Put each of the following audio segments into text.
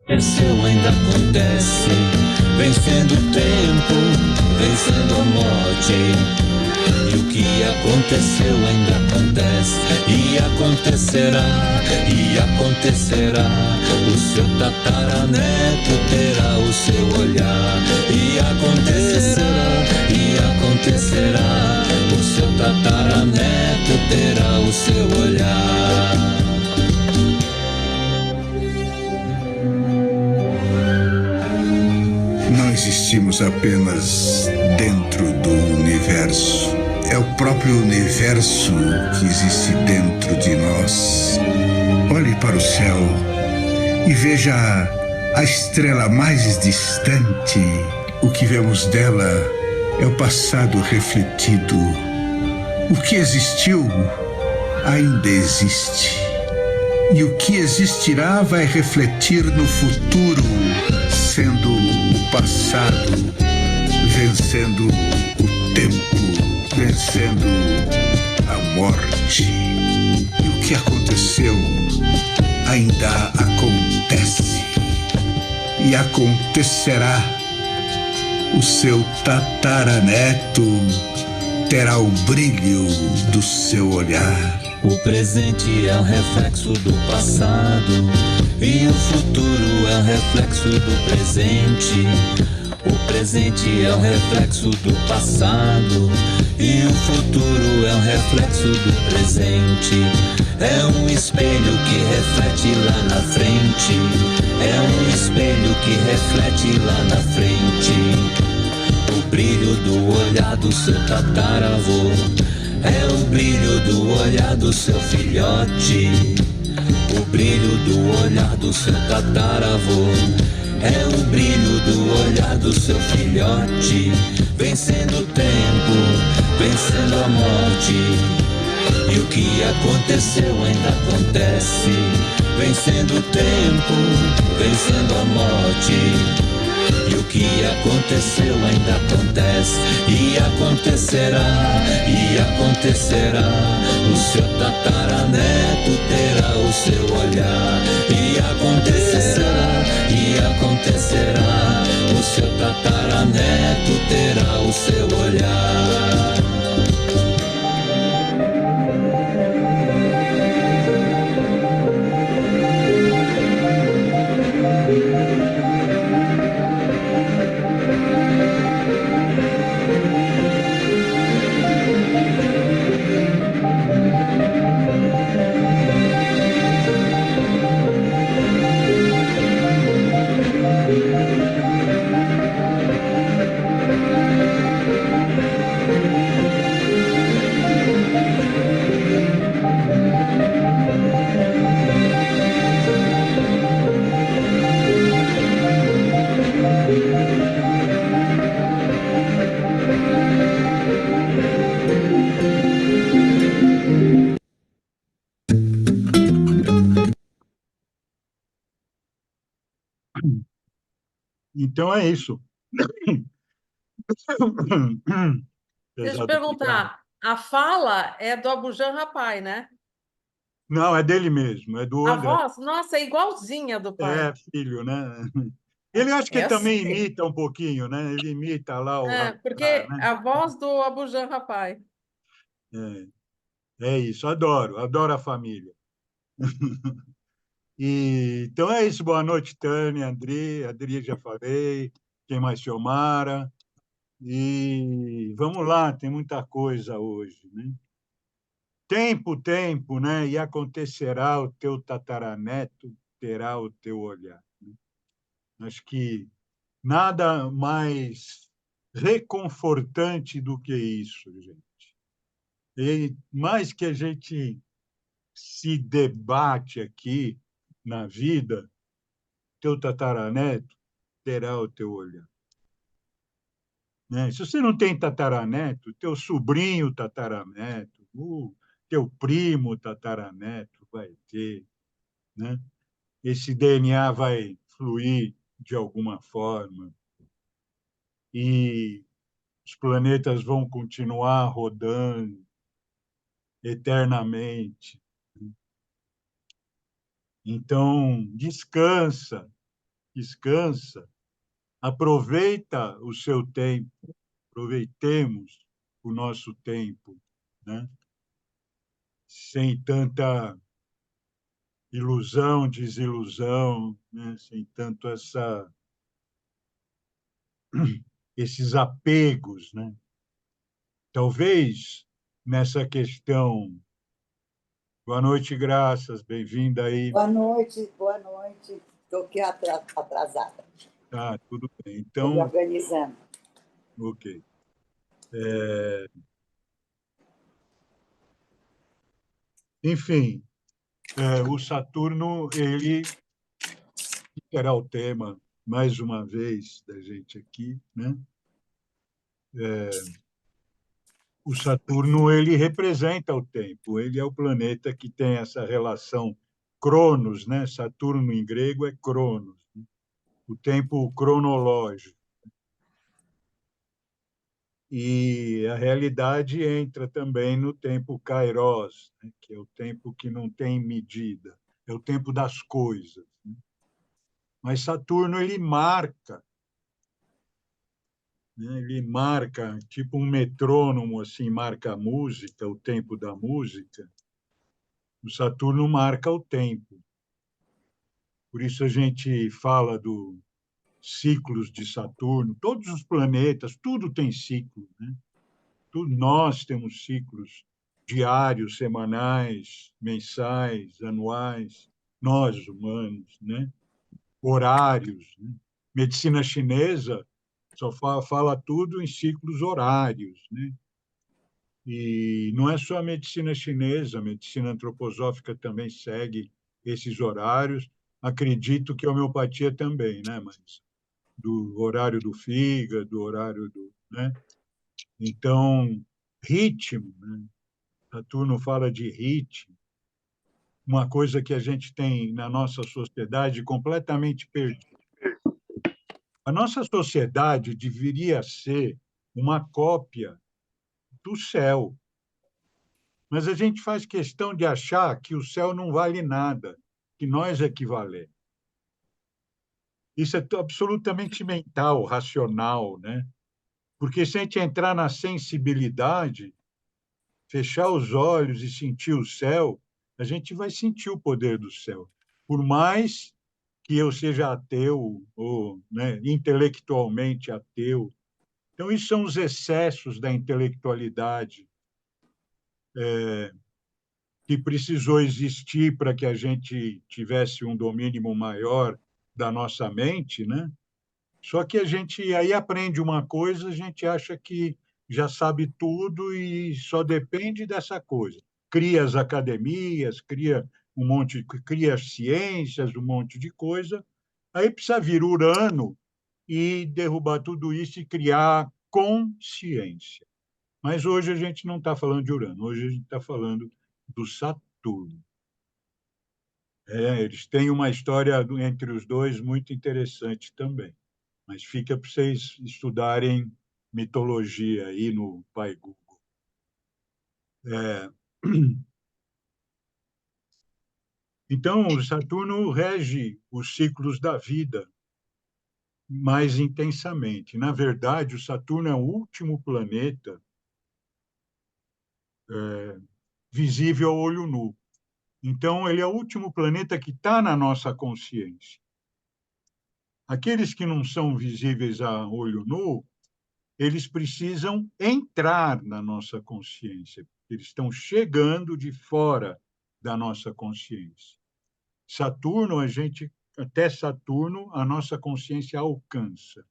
aconteceu ainda acontece, vencendo o tempo, vencendo a morte. E o que aconteceu ainda acontece, e acontecerá, e acontecerá. O seu tataraneto terá o seu olhar, e acontecerá, e acontecerá. O seu tataraneto terá o seu olhar. Não existimos apenas dentro do universo. É o próprio universo que existe dentro de nós. Olhe para o céu e veja a estrela mais distante. O que vemos dela é o passado refletido. O que existiu ainda existe. E o que existirá vai refletir no futuro, sendo o passado, vencendo o tempo, vencendo a morte. E o que aconteceu ainda acontece. E acontecerá. O seu tataraneto terá o brilho do seu olhar. O presente é o reflexo do passado, e o futuro é o reflexo do presente. O presente é o reflexo do passado, e o futuro é o reflexo do presente. É um espelho que reflete lá na frente, é um espelho que reflete lá na frente. O brilho do olhar do seu tataravô é o brilho do olhar do seu filhote. O brilho do olhar do seu tataravô é o brilho do olhar do seu filhote. Vencendo o tempo, vencendo a morte. E o que aconteceu ainda acontece. Vencendo o tempo, vencendo a morte. E o que aconteceu ainda acontece, e acontecerá, e acontecerá. O seu tataraneto terá o seu olhar, e acontecerá, e acontecerá. O seu tataraneto terá o seu olhar. Então é isso. Deixa eu Apesar do cigarro. perguntar, a fala é do Abujan Rapai, né? Não, é dele mesmo, é do A André. voz, nossa, é igualzinha do pai. É, filho, né? Ele acho que É também assim. imita um pouquinho, né? Ele imita lá o É, Rabar, porque né? a voz do Abujan Rapai. É isso, adoro, adoro a família. E, então é isso, boa noite, Tânia, Adri já falei, quem mais? Fiomara. E vamos lá, tem muita coisa hoje, né? Tempo, tempo, né? E acontecerá, o teu tataraneto terá o teu olhar. Acho que nada mais reconfortante do que isso, gente. E mais que a gente se debate aqui na vida, teu tataraneto terá o teu olhar. Né? Se você não tem tataraneto, teu sobrinho tataraneto, o teu primo tataraneto vai ter, né? Esse DNA vai fluir de alguma forma e os planetas vão continuar rodando eternamente. Então, descansa, descansa, aproveita o seu tempo, aproveitemos o nosso tempo, né? Sem tanta ilusão, desilusão, né? Sem tanto esses apegos, né? Talvez nessa questão. Boa noite, Graças, bem-vinda aí. Boa noite, boa noite. Estou aqui atrasada. Tá, tudo bem. Estou me Então, organizando. ok. Enfim, o Saturno, ele será o tema, mais uma vez, da gente aqui, né? O Saturno, ele representa o tempo, ele é o planeta que tem essa relação Cronos, né? Saturno em grego é Cronos, né? O tempo cronológico. E a realidade entra também no tempo Kairos, né? Que é o tempo que não tem medida, é o tempo das coisas, né? Mas Saturno, ele marca, né? Ele marca, tipo um metrônomo, assim, marca a música, o tempo da música. O Saturno marca o tempo. Por isso a gente fala dos ciclos de Saturno. Todos os planetas, tudo tem ciclo, né? Nós temos ciclos diários, semanais, mensais, anuais, nós humanos, né? Horários, né? Medicina chinesa só fala tudo em ciclos horários, né? E não é só a medicina chinesa, a medicina antroposófica também segue esses horários. Acredito que a homeopatia também, né? Mas do horário do fígado, do horário do, né? Então, ritmo, né? Saturno fala de ritmo, uma coisa que a gente tem na nossa sociedade completamente perdida. A nossa sociedade deveria ser uma cópia do céu, mas a gente faz questão de achar que o céu não vale nada, que nós equivalemos. Isso é absolutamente mental, racional, né? Porque se a gente entrar na sensibilidade, fechar os olhos e sentir o céu, a gente vai sentir o poder do céu. Por mais que eu seja ateu ou, né, intelectualmente ateu. Então, isso são os excessos da intelectualidade que precisou existir para que a gente tivesse um domínio maior da nossa mente, né? Só que a gente aí aprende uma coisa, a gente acha que já sabe tudo e só depende dessa coisa. Cria as academias, cria as ciências, um monte de coisa. Aí precisa vir Urano e derrubar tudo isso e criar consciência. Mas hoje a gente não está falando de Urano, hoje a gente está falando do Saturno. Eles têm uma história entre os dois muito interessante também. Mas fica para vocês estudarem mitologia aí no Pai Google. É... Então, o Saturno rege os ciclos da vida mais intensamente. Na verdade, o Saturno é o último planeta visível ao olho nu. Então, ele é o último planeta que está na nossa consciência. Aqueles que não são visíveis a olho nu, eles precisam entrar na nossa consciência. Eles estão chegando de fora da nossa consciência. Saturno, até Saturno, a nossa consciência alcança.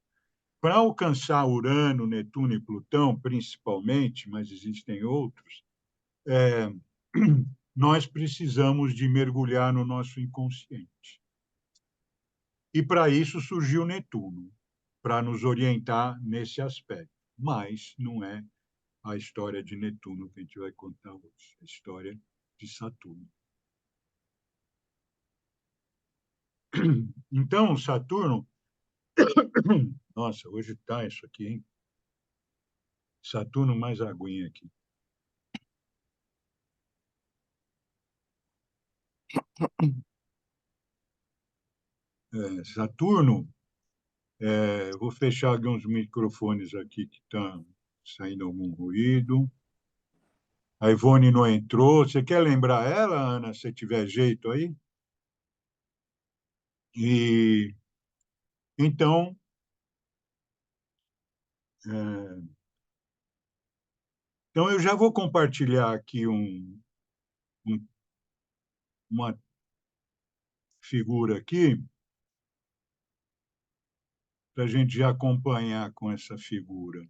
Para alcançar Urano, Netuno e Plutão, principalmente, mas existem outros, nós precisamos de mergulhar no nosso inconsciente. E para isso surgiu Netuno, para nos orientar nesse aspecto. Mas não é a história de Netuno que a gente vai contar hoje, a história de Saturno. Então, Saturno... Nossa, hoje está isso aqui, hein? Saturno mais aguinha aqui. Saturno, vou fechar alguns microfones aqui que estão saindo algum ruído. A Ivone não entrou. Você quer lembrar ela, Ana, se tiver jeito aí? E então, eu já vou compartilhar aqui uma figura aqui para a gente já acompanhar com essa figura.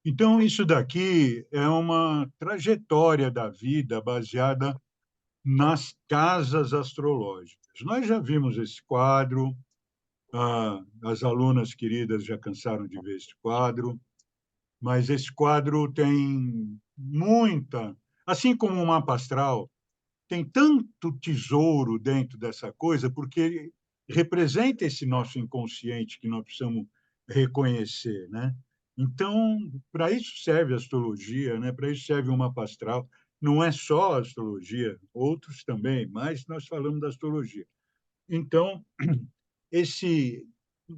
Então, isso daqui é uma trajetória da vida baseada nas casas astrológicas. Nós já vimos esse quadro, as alunas queridas já cansaram de ver esse quadro, mas esse quadro tem muita, assim como o mapa astral, tem tanto tesouro dentro dessa coisa, porque representa esse nosso inconsciente que nós precisamos reconhecer, né? Então, para isso serve a astrologia, né? Para isso serve o mapa astral. Não é só a astrologia, outros também, mas nós falamos da astrologia. Então, esse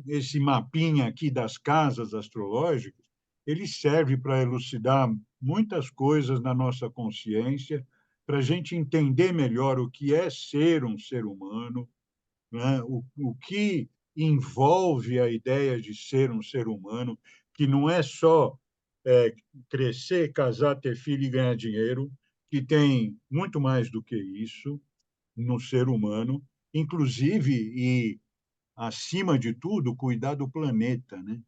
esse mapinha aqui das casas astrológicas, ele serve para elucidar muitas coisas na nossa consciência, para a gente entender melhor o que é ser um ser humano, né? O que envolve a ideia de ser um ser humano, que não é só crescer, casar, ter filho e ganhar dinheiro, que tem muito mais do que isso no ser humano, inclusive e acima de tudo, cuidar do planeta, né?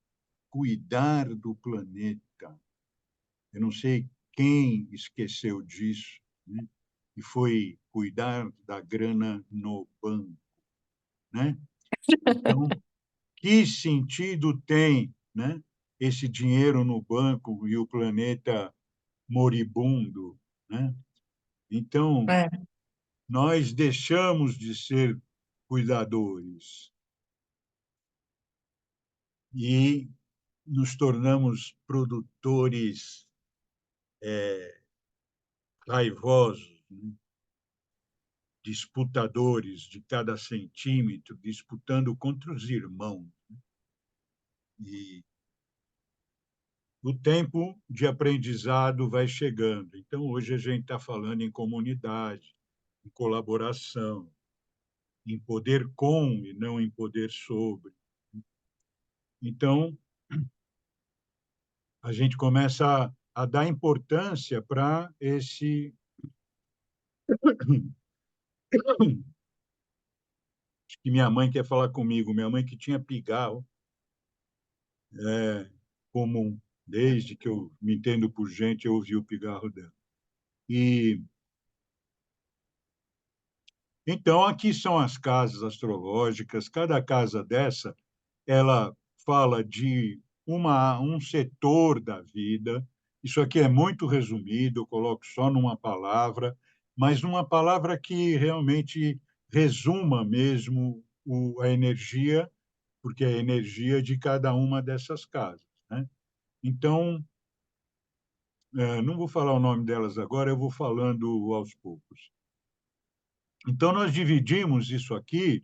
Cuidar do planeta. Eu não sei quem esqueceu disso, né? E foi cuidar da grana no banco, né? Então, que sentido tem, né? Esse dinheiro no banco e o planeta moribundo, né? Então, nós deixamos de ser cuidadores e nos tornamos produtores raivosos, né? Disputadores de cada centímetro, disputando contra os irmãos. E o tempo de aprendizado vai chegando. Então, hoje a gente está falando em comunidade, em colaboração, em poder com e não em poder sobre. Então, a gente começa a dar importância para esse acho que minha mãe quer falar comigo. Minha mãe que tinha pigarro, comum. Desde que eu me entendo por gente, eu ouvi o pigarro dela. E então aqui são as casas astrológicas. Cada casa dessa, ela fala de um setor da vida. Isso aqui é muito resumido, eu coloco só numa palavra, mas numa palavra que realmente resuma mesmo a energia, porque é a energia de cada uma dessas casas, né? Então, não vou falar o nome delas agora, eu vou falando aos poucos. Então, nós dividimos isso aqui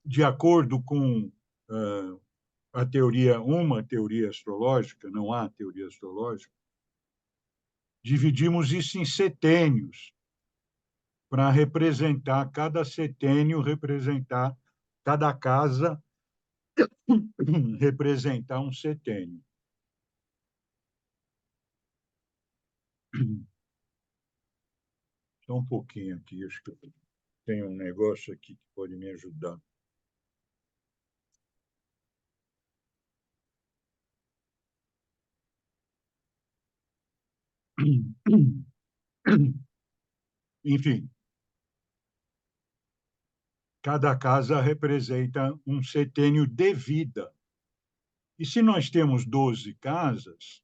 de acordo com a teoria, uma teoria astrológica, não há teoria astrológica, dividimos isso em setênios, para representar, cada setênio representar, cada casa representar um setênio. Só um pouquinho aqui, acho que tem um negócio aqui que pode me ajudar. Enfim, cada casa representa um setênio de vida. E se nós temos 12 casas,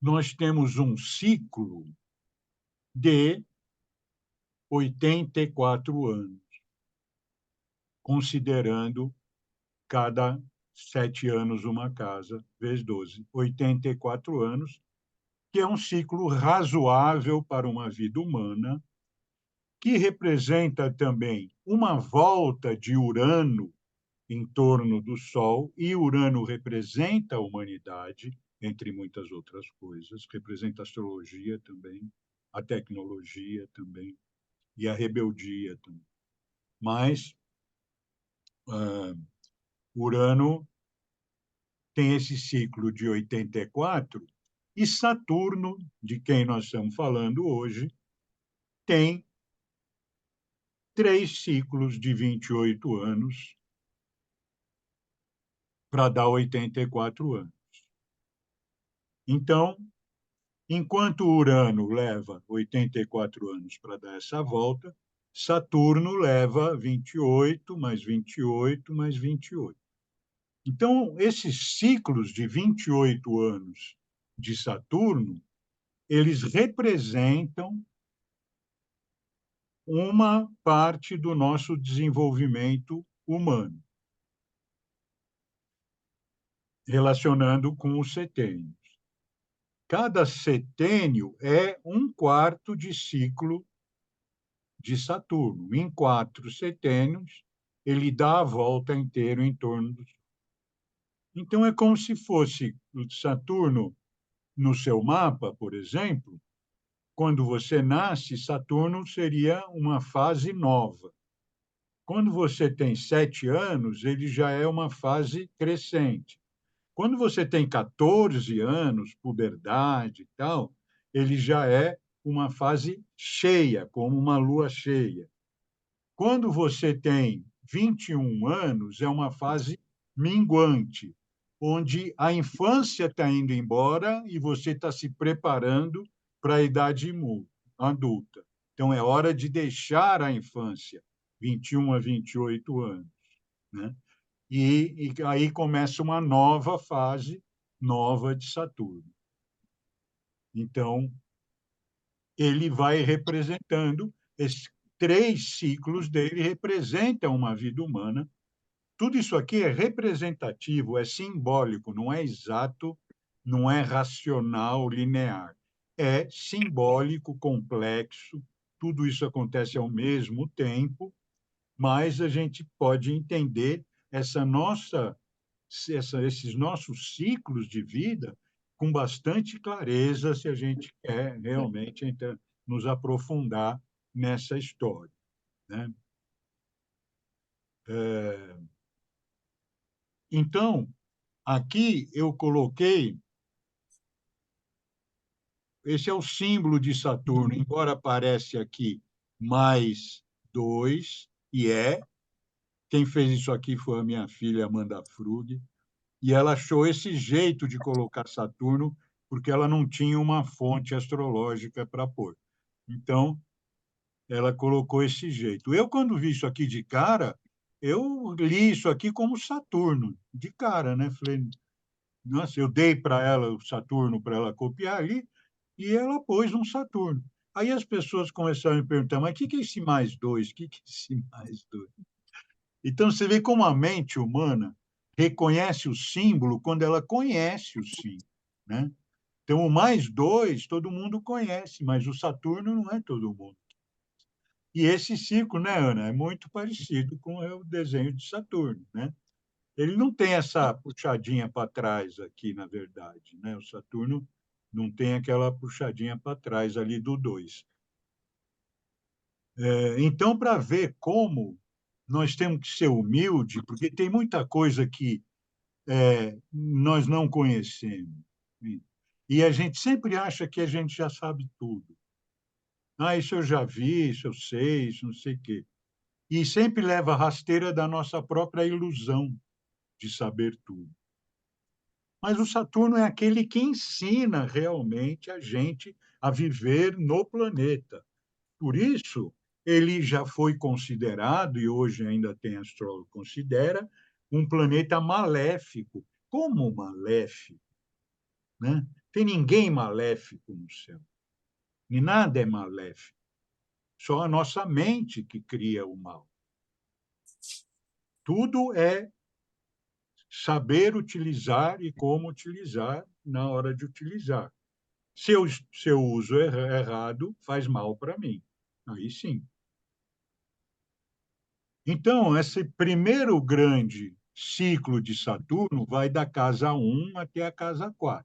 nós temos um ciclo de 84 anos, considerando cada 7 anos uma casa, vezes 12. 84 anos, que é um ciclo razoável para uma vida humana, que representa também uma volta de Urano em torno do Sol, e Urano representa a humanidade, entre muitas outras coisas, representa a astrologia também, a tecnologia também, e a rebeldia também. Mas Urano tem esse ciclo de 84, e Saturno, de quem nós estamos falando hoje, tem 3 ciclos de 28 anos para dar 84 anos. Então, enquanto Urano leva 84 anos para dar essa volta, Saturno leva 28, mais 28, mais 28. Então, esses ciclos de 28 anos de Saturno, eles representam uma parte do nosso desenvolvimento humano, relacionando com os setênios. Cada setênio é um quarto de ciclo de Saturno. Em 4 setênios, ele dá a volta inteira em torno do Sol. Então, é como se fosse o Saturno no seu mapa, por exemplo. Quando você nasce, Saturno seria uma fase nova. Quando você tem 7 anos, ele já é uma fase crescente. Quando você tem 14 anos, puberdade e tal, ele já é uma fase cheia, como uma lua cheia. Quando você tem 21 anos, é uma fase minguante, onde a infância está indo embora e você está se preparando para a idade adulta. Então, é hora de deixar a infância, 21 a 28 anos, né? E aí começa uma nova fase, nova de Saturno. Então, ele vai representando, esses 3 ciclos dele representam uma vida humana. Tudo isso aqui é representativo, é simbólico, não é exato, não é racional, linear. É simbólico, complexo, tudo isso acontece ao mesmo tempo, mas a gente pode entender esses nossos ciclos de vida com bastante clareza, se a gente quer realmente nos aprofundar nessa história, né? Então, aqui eu coloquei, esse é o símbolo de Saturno, embora aparece aqui mais 2, e quem fez isso aqui foi a minha filha Amanda Frug, e ela achou esse jeito de colocar Saturno porque ela não tinha uma fonte astrológica para pôr. Então, ela colocou esse jeito. Eu, quando vi isso aqui de cara, eu li isso aqui como Saturno, de cara, né? Falei, nossa, eu dei para ela o Saturno para ela copiar ali, e ela pôs um Saturno. Aí as pessoas começaram a me perguntar, mas o que é esse mais 2? O que é esse mais 2? Então, você vê como a mente humana reconhece o símbolo quando ela conhece o símbolo, né? Então, o mais 2 todo mundo conhece, mas o Saturno não é todo mundo. E esse ciclo, né, Ana, é muito parecido com o desenho de Saturno, né? Ele não tem essa puxadinha para trás aqui, na verdade, né? O Saturno não tem aquela puxadinha para trás ali do 2. Então, para ver como nós temos que ser humilde, porque tem muita coisa que nós não conhecemos. E a gente sempre acha que a gente já sabe tudo. Ah, isso eu já vi, isso eu sei, isso não sei o quê. E sempre leva a rasteira da nossa própria ilusão de saber tudo. Mas o Saturno é aquele que ensina realmente a gente a viver no planeta. Por isso, ele já foi considerado, e hoje ainda tem astrólogo que considera, um planeta maléfico. Como maléfico? Né? Tem ninguém maléfico no céu. E nada é maléfico. Só a nossa mente que cria o mal. Tudo é saber utilizar e como utilizar na hora de utilizar. Se eu uso errado, faz mal para mim. Aí sim. Então, esse primeiro grande ciclo de Saturno vai da casa 1 até a casa 4,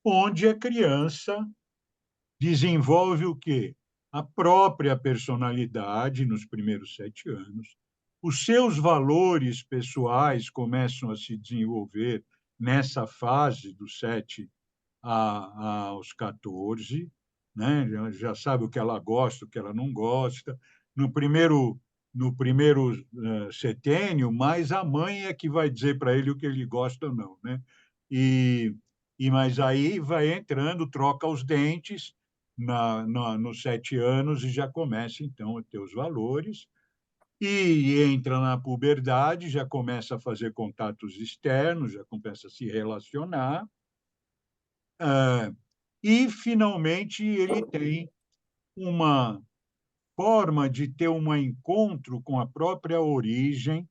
onde a criança desenvolve o quê? A própria personalidade nos primeiros 7 anos. Os seus valores pessoais começam a se desenvolver nessa fase dos 7 aos 14, né? Já sabe o que ela gosta, o que ela não gosta. No primeiro setênio, mais a mãe é que vai dizer para ele o que ele gosta ou não, né? Mas aí vai entrando, troca os dentes nos 7 anos e já começa, então, a ter os valores. E entra na puberdade, já começa a fazer contatos externos, já começa a se relacionar. E, finalmente, ele tem uma forma de ter um encontro com a própria origem,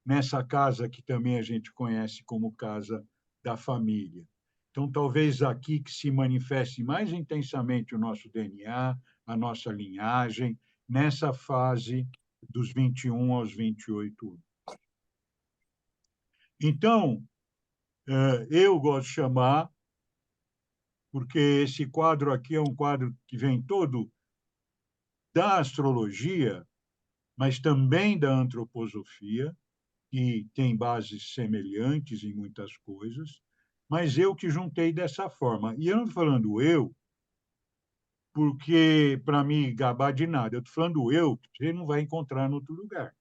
nessa casa que também a gente conhece como casa da família. Então, talvez aqui que se manifeste mais intensamente o nosso DNA, a nossa linhagem, nessa fase dos 21 aos 28 anos. Então, eu gosto de chamar, porque esse quadro aqui é um quadro que vem todo da astrologia, mas também da antroposofia, que tem bases semelhantes em muitas coisas, mas eu que juntei dessa forma. E eu não estou falando eu, porque para me gabar de nada, eu estou falando eu, que você não vai encontrar em outro lugar.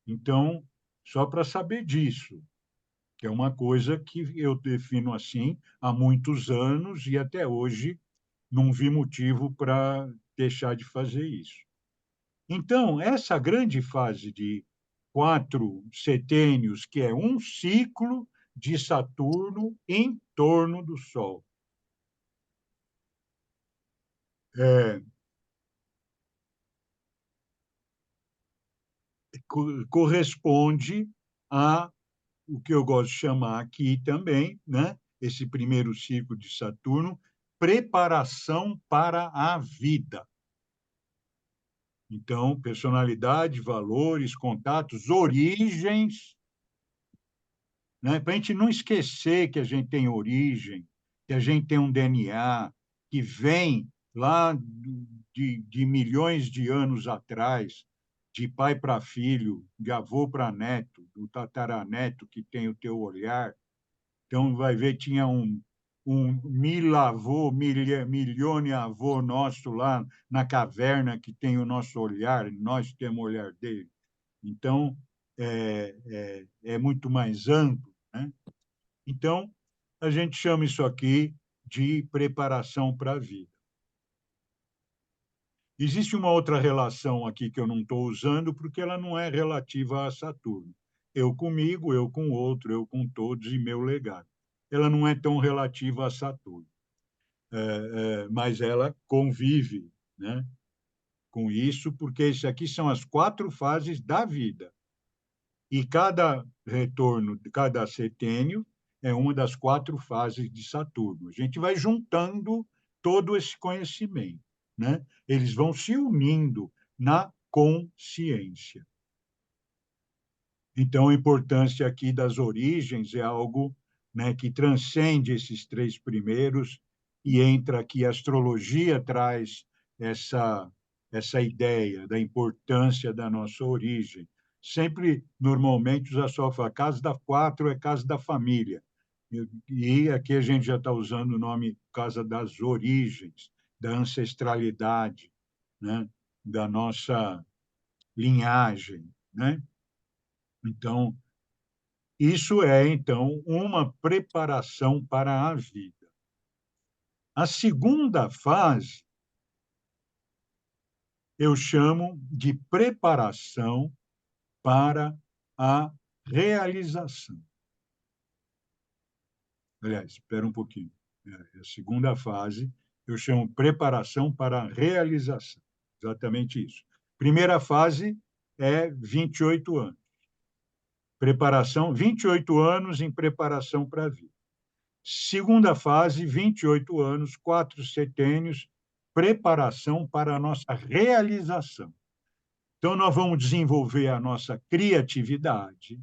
Então, só para saber disso, que é uma coisa que eu defino assim há muitos anos e até hoje não vi motivo para deixar de fazer isso. Então, essa grande fase de 4 setênios, que é um ciclo de Saturno em torno do Sol, corresponde a o que eu gosto de chamar aqui também, né? Esse primeiro ciclo de Saturno, preparação para a vida. Então, personalidade, valores, contatos, origens, né? Para a gente não esquecer que a gente tem origem, que a gente tem um DNA que vem lá de milhões de anos atrás, de pai para filho, de avô para neto, do tataraneto que tem o teu olhar. Então, vai ver, tinha um milavô, milhone avô nosso lá na caverna que tem o nosso olhar, nós temos o olhar dele. Então, é muito mais amplo, né? Então, a gente chama isso aqui de preparação para a vida. Existe uma outra relação aqui que eu não estou usando, porque ela não é relativa a Saturno. Eu comigo, eu com o outro, eu com todos e meu legado. Ela não é tão relativa a Saturno, mas ela convive, né, com isso, porque isso aqui são as 4 fases da vida. E cada retorno, cada setênio, é uma das 4 fases de Saturno. A gente vai juntando todo esse conhecimento, né? Eles vão se unindo na consciência. Então, a importância aqui das origens é algo, né, que transcende esses 3 primeiros e entra aqui, a astrologia traz essa ideia da importância da nossa origem. Sempre, normalmente, os astrólogos falam, casa da 4 é casa da família. E aqui a gente já está usando o nome casa das origens, da ancestralidade, né, da nossa linhagem, né? Então, Isso é, então, uma preparação para a vida. A segunda fase eu chamo de preparação para a realização. Aliás, espera um pouquinho. A segunda fase eu chamo preparação para a realização. Exatamente isso. Primeira fase é 28 anos. Preparação, 28 anos em preparação para a vida. Segunda fase, 28 anos, 4 setênios, preparação para a nossa realização. Então, nós vamos desenvolver a nossa criatividade.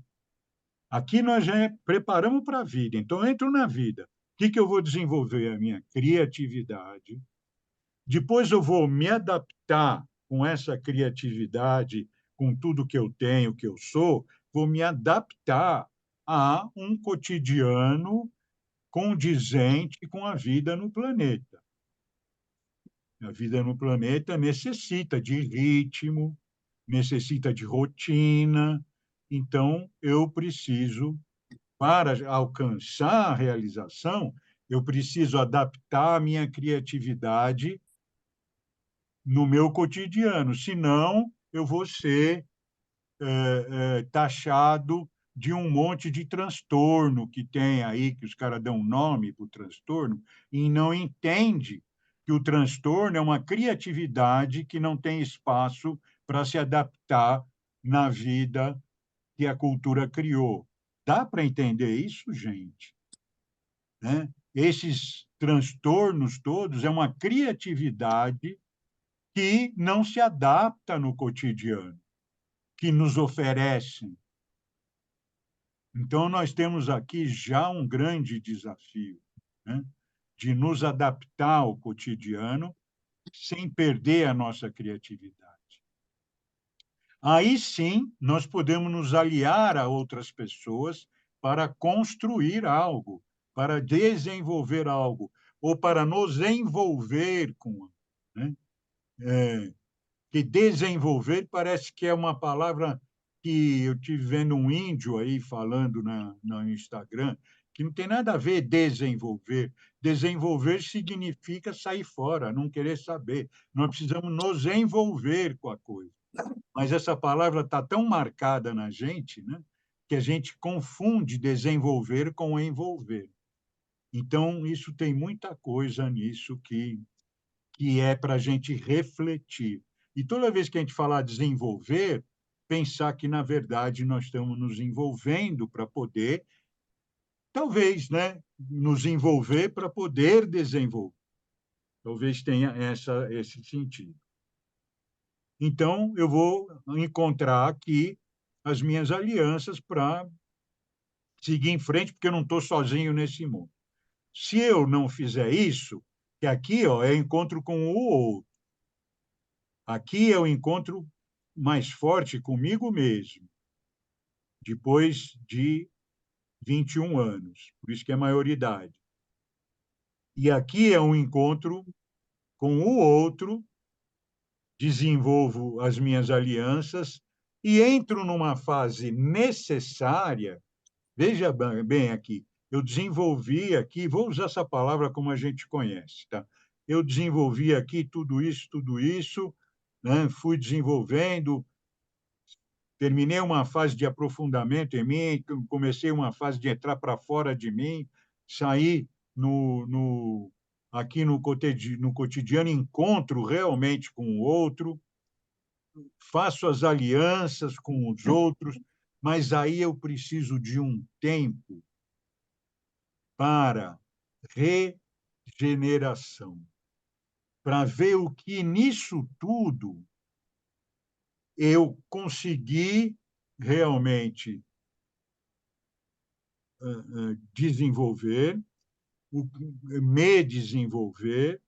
Aqui nós já preparamos para a vida. Então, eu entro na vida. O que eu vou desenvolver? A minha criatividade. Depois eu vou me adaptar com essa criatividade, com tudo que eu tenho, que eu sou, vou me adaptar a um cotidiano condizente com a vida no planeta. A vida no planeta necessita de ritmo, necessita de rotina, então eu preciso, para alcançar a realização, eu preciso adaptar a minha criatividade no meu cotidiano, senão eu vou ser taxado de um monte de transtorno que tem aí, que os caras dão nome para o transtorno, e não entende que o transtorno é uma criatividade que não tem espaço para se adaptar na vida que a cultura criou. Dá para entender isso, gente? Né? Esses transtornos todos é uma criatividade que não se adapta no cotidiano, que nos oferecem. Então, nós temos aqui já um grande desafio, né? De nos adaptar ao cotidiano sem perder a nossa criatividade. Aí sim, nós podemos nos aliar a outras pessoas para construir algo, para desenvolver algo, ou para nos envolver com. Né? Que desenvolver parece que é uma palavra que eu tive vendo um índio aí falando no Instagram, que não tem nada a ver desenvolver. Desenvolver significa sair fora, não querer saber. Nós precisamos nos envolver com a coisa. Mas essa palavra está tão marcada na gente, né, que a gente confunde desenvolver com envolver. Então, isso tem muita coisa nisso que é para a gente refletir. E toda vez que a gente falar desenvolver, pensar que, na verdade, nós estamos nos envolvendo para poder, talvez, né, nos envolver para poder desenvolver. Talvez tenha esse sentido. Então, eu vou encontrar aqui as minhas alianças para seguir em frente, porque eu não estou sozinho nesse mundo. Se eu não fizer isso, que aqui ó, é encontro com o outro. Aqui é o encontro mais forte comigo mesmo, depois de 21 anos, por isso que é maioridade. E aqui é um encontro com o outro, desenvolvo as minhas alianças e entro numa fase necessária. Veja bem aqui, eu desenvolvi aqui, vou usar essa palavra como a gente conhece, tá? Eu desenvolvi aqui tudo isso, né? Fui desenvolvendo, terminei uma fase de aprofundamento em mim, comecei uma fase de entrar para fora de mim, saí aqui no cotidiano, encontro realmente com o outro, faço as alianças com os outros, mas aí eu preciso de um tempo para regeneração, para ver o que nisso tudo eu consegui realmente desenvolver, me desenvolver,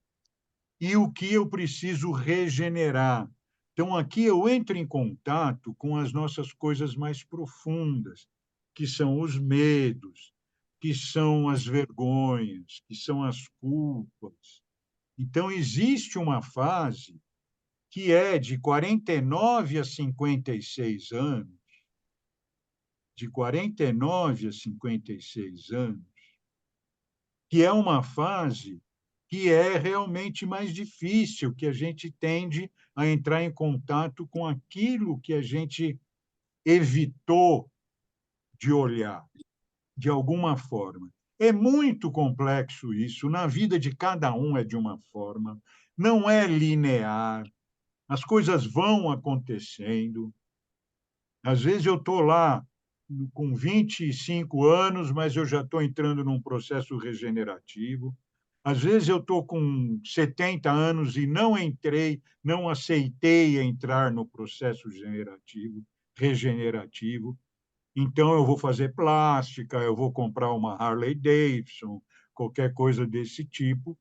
e o que eu preciso regenerar. Então, aqui eu entro em contato com as nossas coisas mais profundas, que são os medos, que são as vergonhas, que são as culpas. Então, existe uma fase que é de 49 a 56 anos, de 49 a 56 anos, que é uma fase que é realmente mais difícil, que a gente tende a entrar em contato com aquilo que a gente evitou de olhar, de alguma forma. É muito complexo isso, na vida de cada um é de uma forma, não é linear, as coisas vão acontecendo. Às vezes eu estou lá com 25 anos, mas eu já estou entrando num processo regenerativo. Às vezes eu estou com 70 anos e não entrei, não aceitei entrar no processo regenerativo. Então eu vou fazer plástica, eu vou comprar uma Harley Davidson, qualquer coisa desse tipo,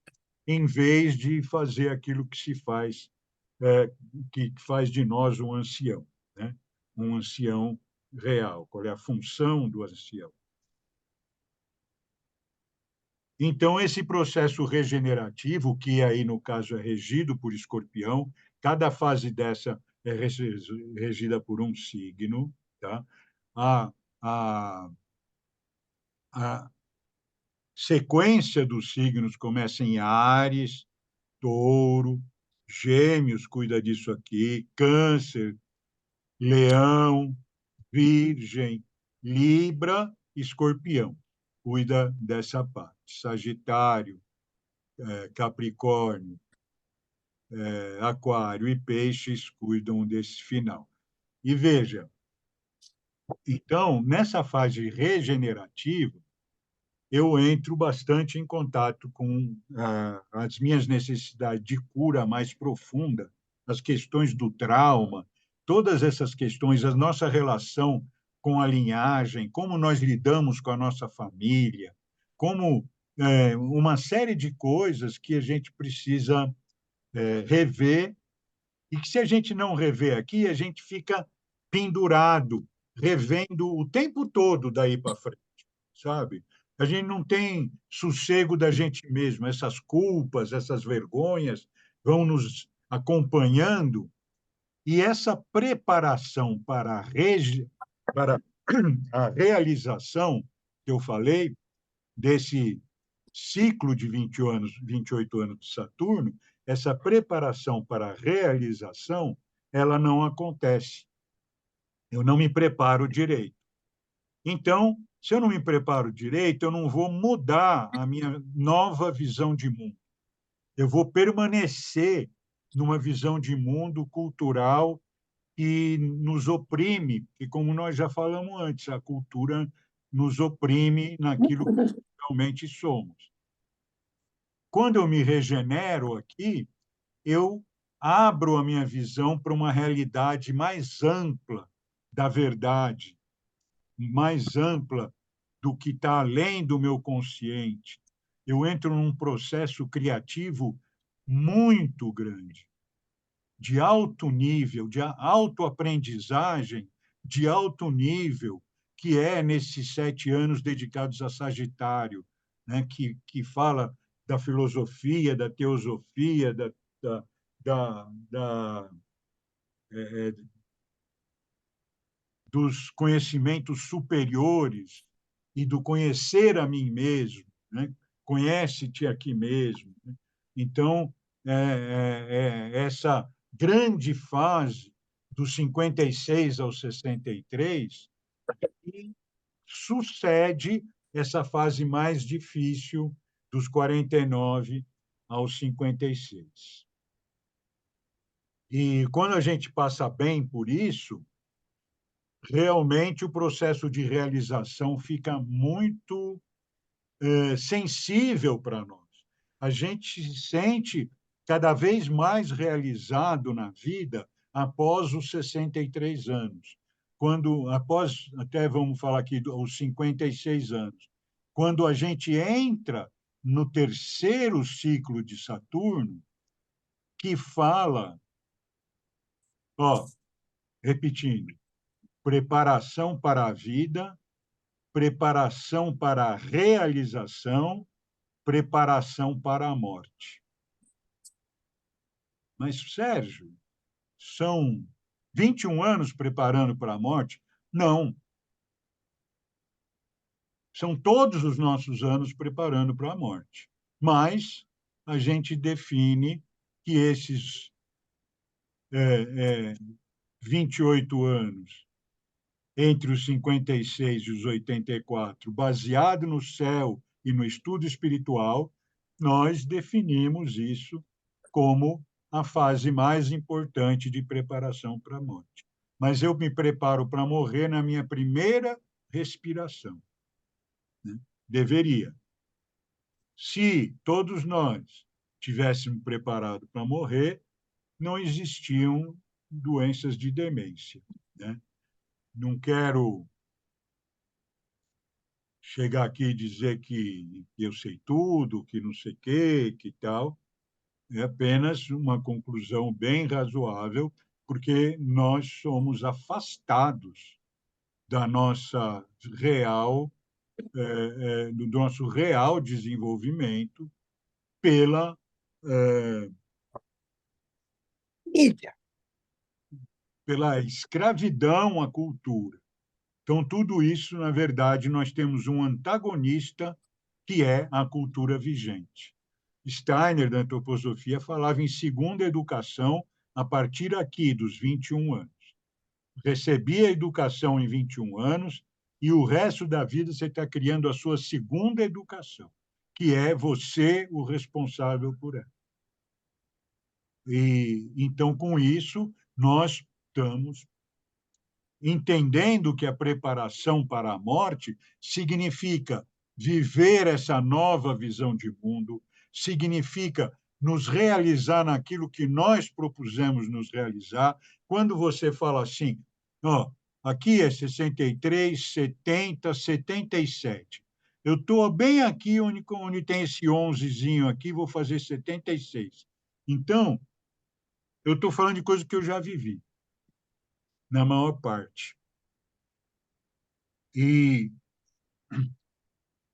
em vez de fazer aquilo que se faz, que faz de nós um ancião, né? Um ancião real. Qual é a função do ancião? Então, esse processo regenerativo, que aí, no caso, é regido por Escorpião, cada fase dessa é regida por um signo, tá? A, a, a sequência dos signos começa em Áries, Touro, Gêmeos, cuida disso aqui, Câncer, Leão, Virgem, Libra, Escorpião, cuida dessa parte. Sagitário, Capricórnio, Aquário e Peixes cuidam desse final. E veja, então, nessa fase regenerativa, eu entro bastante em contato com as minhas necessidades de cura mais profunda, as questões do trauma, todas essas questões, a nossa relação com a linhagem, como nós lidamos com a nossa família, como uma série de coisas que a gente precisa rever e que, se a gente não rever aqui, a gente fica pendurado, revendo o tempo todo daí para frente, sabe? A gente não tem sossego da gente mesmo, essas culpas, essas vergonhas vão nos acompanhando, e essa preparação para a realização que eu falei, desse ciclo de 28 anos de Saturno, essa preparação para a realização, ela não acontece. Eu não me preparo direito. Então, se eu não me preparo direito, eu não vou mudar a minha nova visão de mundo. Eu vou permanecer numa visão de mundo cultural que nos oprime, e como nós já falamos antes, a cultura nos oprime naquilo que realmente somos. Quando eu me regenero aqui, eu abro a minha visão para uma realidade mais ampla da verdade, mais ampla do que está além do meu consciente. Eu entro num processo criativo muito grande, de alto nível, de autoaprendizagem de alto nível, que é nesses 7 anos dedicados a Sagitário, né? que fala da filosofia, da teosofia, da, da dos conhecimentos superiores e do conhecer a mim mesmo, né? Conhece-te aqui mesmo. Né? Então, essa grande fase dos 56 aos 63 e sucede essa fase mais difícil dos 49 aos 56. E quando a gente passa bem por isso, realmente o processo de realização fica muito sensível para nós. A gente se sente cada vez mais realizado na vida após os 63 anos. Após, até vamos falar aqui, os 56 anos, quando a gente entra no terceiro ciclo de Saturno, que fala, repetindo, preparação para a vida, preparação para a realização, preparação para a morte. Mas, Sérgio, são 21 anos preparando para a morte? Não. São todos os nossos anos preparando para a morte. Mas a gente define que esses 28 anos, entre os 56 e os 84, baseado no céu e no estudo espiritual, nós definimos isso como a fase mais importante de preparação para a morte. Mas eu me preparo para morrer na minha primeira respiração. Né? Deveria. Se todos nós tivéssemos preparado para morrer, não existiam doenças de demência. Né? Não quero chegar aqui e dizer que eu sei tudo, que não sei o quê, que tal. É apenas uma conclusão bem razoável, porque nós somos afastados da nossa real, do nosso real desenvolvimento pela Mídia. pela escravidão à cultura. Então, tudo isso, na verdade, nós temos um antagonista, que é a cultura vigente. Steiner, da antroposofia, falava em segunda educação a partir aqui dos 21 anos. Recebia a educação em 21 anos e o resto da vida você está criando a sua segunda educação, que é você o responsável por ela. E, então, com isso, nós estamos entendendo que a preparação para a morte significa viver essa nova visão de mundo, significa nos realizar naquilo que nós propusemos nos realizar. Quando você fala assim, ó, aqui é 63, 70, 77. Eu estou bem aqui onde tem esse 11zinho aqui, vou fazer 76. Então, eu estou falando de coisas que eu já vivi, na maior parte. E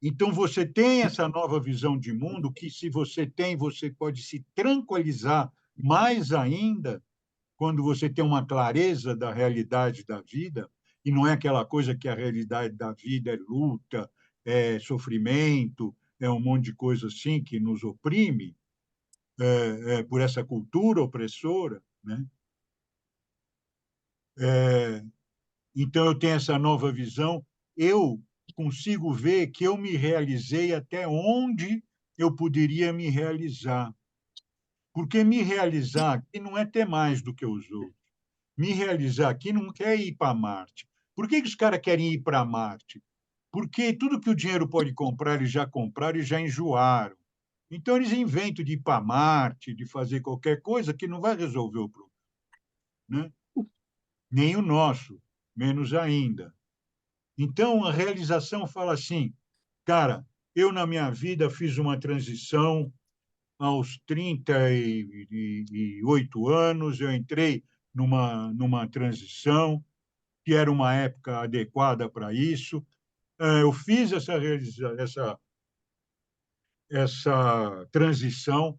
então você tem essa nova visão de mundo que, se você tem, você pode se tranquilizar mais ainda quando você tem uma clareza da realidade da vida, e não é aquela coisa que a realidade da vida é luta, é sofrimento, é um monte de coisa assim que nos oprime por essa cultura opressora, né? Então, eu tenho essa nova visão, eu consigo ver que eu me realizei até onde eu poderia me realizar. Porque me realizar aqui não é ter mais do que os outros. Me realizar aqui não quer ir para Marte. Por que os caras querem ir para Marte? Porque tudo que o dinheiro pode comprar, eles já compraram e já enjoaram. Então, eles inventam de ir para Marte, de fazer qualquer coisa que não vai resolver o problema. Né? Nem o nosso, menos ainda. Então, a realização fala assim, cara, eu na minha vida fiz uma transição aos 38 anos, eu entrei numa transição, que era uma época adequada para isso. Eu fiz essa transição,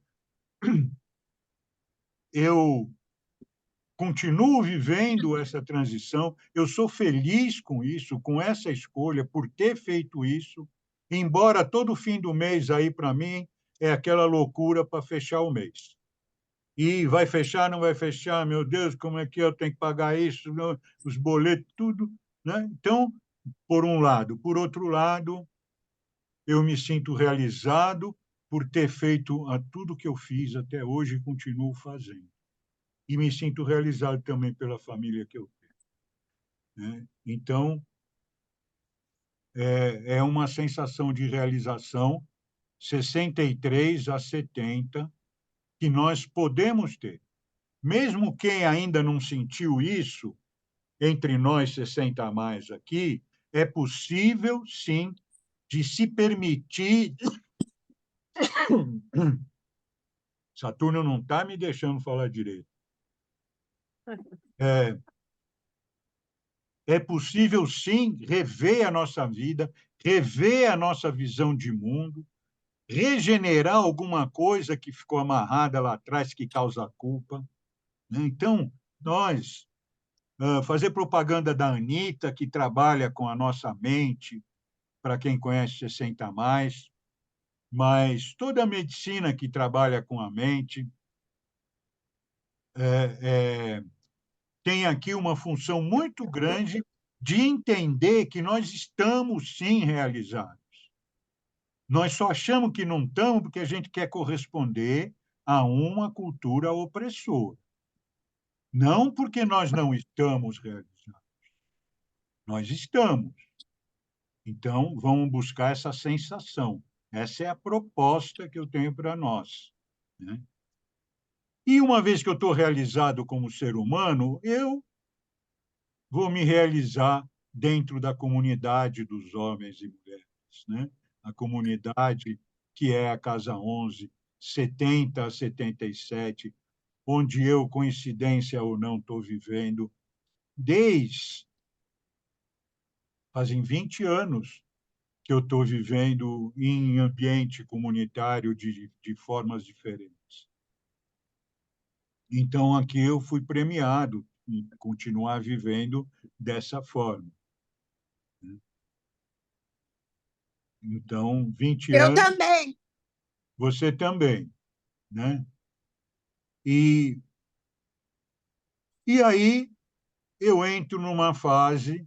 eu continuo vivendo essa transição, eu sou feliz com isso, com essa escolha, por ter feito isso, embora todo fim do mês aí, para mim, é aquela loucura para fechar o mês. E vai fechar, não vai fechar, meu Deus, como é que eu tenho que pagar isso, os boletos, tudo. Né? Então, por um lado. Por outro lado, eu me sinto realizado por ter feito tudo que eu fiz até hoje e continuo fazendo. E me sinto realizado também pela família que eu tenho. Né? Então, é uma sensação de realização, 63 a 70, que nós podemos ter. Mesmo quem ainda não sentiu isso, entre nós 60 a mais aqui, é possível, sim, de se permitir. Saturno não está me deixando falar direito. É possível, sim, rever a nossa vida, rever a nossa visão de mundo, regenerar alguma coisa que ficou amarrada lá atrás, que causa culpa. Então, nós fazer propaganda da Anitta, que trabalha com a nossa mente, para quem conhece 60 a mais, mas toda a medicina que trabalha com a mente tem aqui uma função muito grande de entender que nós estamos, sim, realizados. Nós só achamos que não estamos porque a gente quer corresponder a uma cultura opressora. Não porque nós não estamos realizados. Nós estamos. Então, vamos buscar essa sensação. Essa é a proposta que eu tenho para nós, né? E uma vez que eu estou realizado como ser humano, eu vou me realizar dentro da comunidade dos homens e mulheres, né? A comunidade que é a Casa 11, 70 a 77, onde eu, coincidência ou não, estou vivendo desde fazem 20 anos que eu estou vivendo em ambiente comunitário de formas diferentes. Então, aqui eu fui premiado em continuar vivendo dessa forma. Então, 20 Eu anos, também. você também, né? E aí eu entro numa fase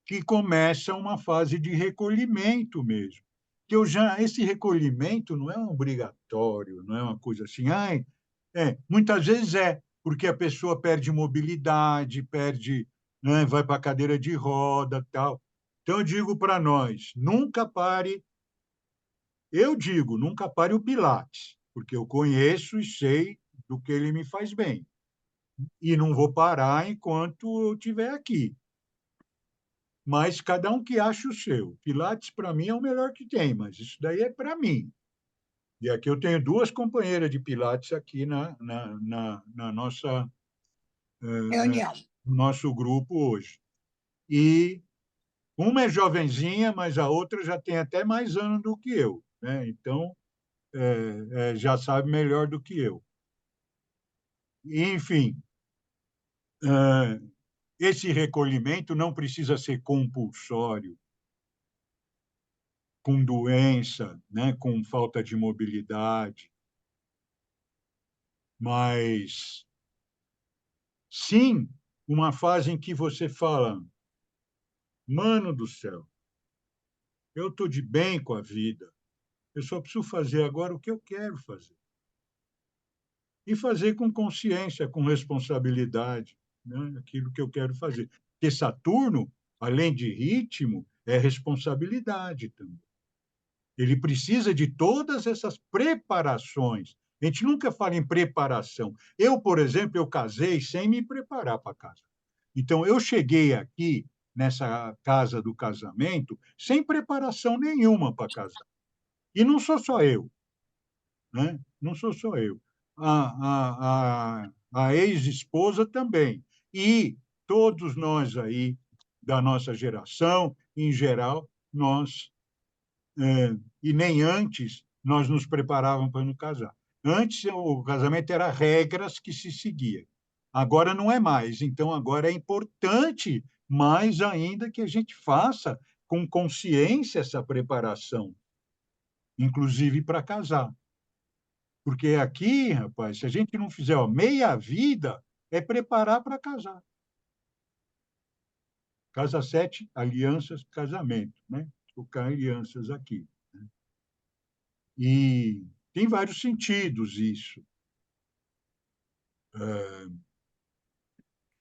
que começa uma fase de recolhimento mesmo. Que esse recolhimento não é obrigatório, não é uma coisa assim, muitas vezes porque a pessoa perde mobilidade, perde, né, vai para a cadeira de roda, tal. Então eu digo para nós, nunca pare o Pilates, porque eu conheço e sei do que ele me faz bem. E não vou parar enquanto eu estiver aqui. Mas cada um que acha o seu. Pilates, para mim, é o melhor que tem, mas isso daí é para mim. E aqui eu tenho duas companheiras de Pilates aqui na nossa, Reunião. no nosso grupo hoje. E uma é jovenzinha, mas a outra já tem até mais anos do que eu, né? Então, já sabe melhor do que eu. Enfim, esse recolhimento não precisa ser compulsório, com doença, né, com falta de mobilidade, mas sim uma fase em que você fala, mano do céu, eu estou de bem com a vida, eu só preciso fazer agora o que eu quero fazer. E fazer com consciência, com responsabilidade, né, aquilo que eu quero fazer. Porque Saturno, além de ritmo, é responsabilidade também. Ele precisa de todas essas preparações. A gente nunca fala em preparação. Eu, por exemplo, eu casei sem me preparar para casa. Então, eu cheguei aqui, nessa casa do casamento, sem preparação nenhuma para casar. E não sou só eu, né? Não sou só eu. A ex-esposa também. E todos nós aí, da nossa geração, em geral, nós e nem antes nós nos preparávamos para nos casar. Antes, o casamento era regras que se seguia. Agora não é mais. Então, agora é importante mais ainda que a gente faça com consciência essa preparação, inclusive para casar. Porque aqui, rapaz, se a gente não fizer meia vida, é preparar para casar. Casa 7, alianças, casamento, né? Tocar alianças aqui. E tem vários sentidos isso,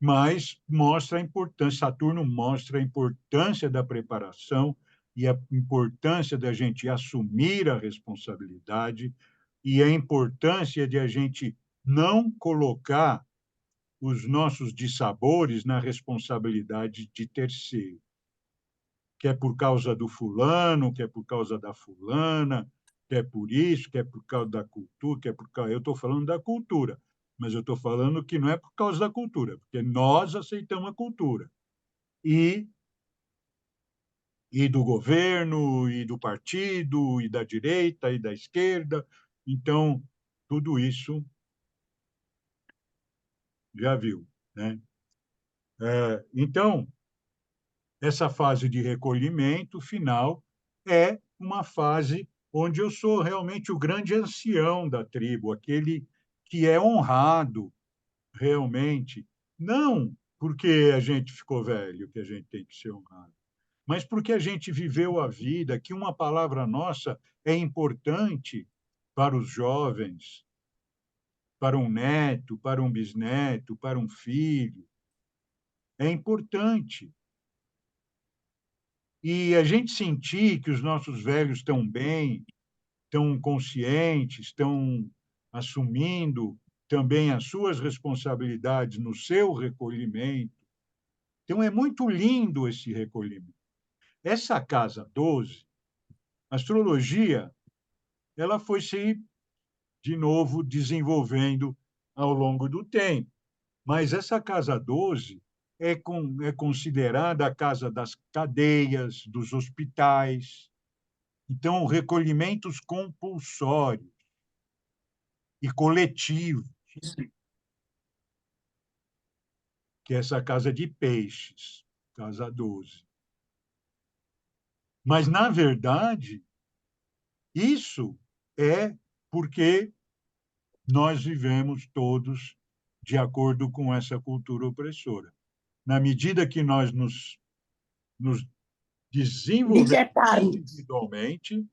mas mostra a importância, Saturno mostra a importância da preparação e a importância da gente assumir a responsabilidade e a importância de a gente não colocar os nossos dissabores na responsabilidade de terceiro, que é por causa do fulano, que é por causa da fulana, que é por isso, que é por causa da cultura, que é por causa... Eu estou falando da cultura, mas eu estou falando que não é por causa da cultura, porque nós aceitamos a cultura. E do governo, e do partido, e da direita, e da esquerda. Então, tudo isso já viu, né? Então, essa fase de recolhimento final é uma fase onde eu sou realmente o grande ancião da tribo, aquele que é honrado realmente, não porque a gente ficou velho, que a gente tem que ser honrado, mas porque a gente viveu a vida, que uma palavra nossa é importante para os jovens, para um neto, para um bisneto, para um filho. É importante. E a gente sentir que os nossos velhos estão bem, estão conscientes, estão assumindo também as suas responsabilidades no seu recolhimento. Então, é muito lindo esse recolhimento. Essa casa 12, a astrologia, ela foi se, de novo, desenvolvendo ao longo do tempo. Mas essa casa 12 é considerada a casa das cadeias, dos hospitais. Então, recolhimentos compulsórios e coletivos, que é essa casa de peixes, casa 12. Mas, na verdade, isso é porque nós vivemos todos de acordo com essa cultura opressora. Na medida que nós nos desenvolvemos individualmente,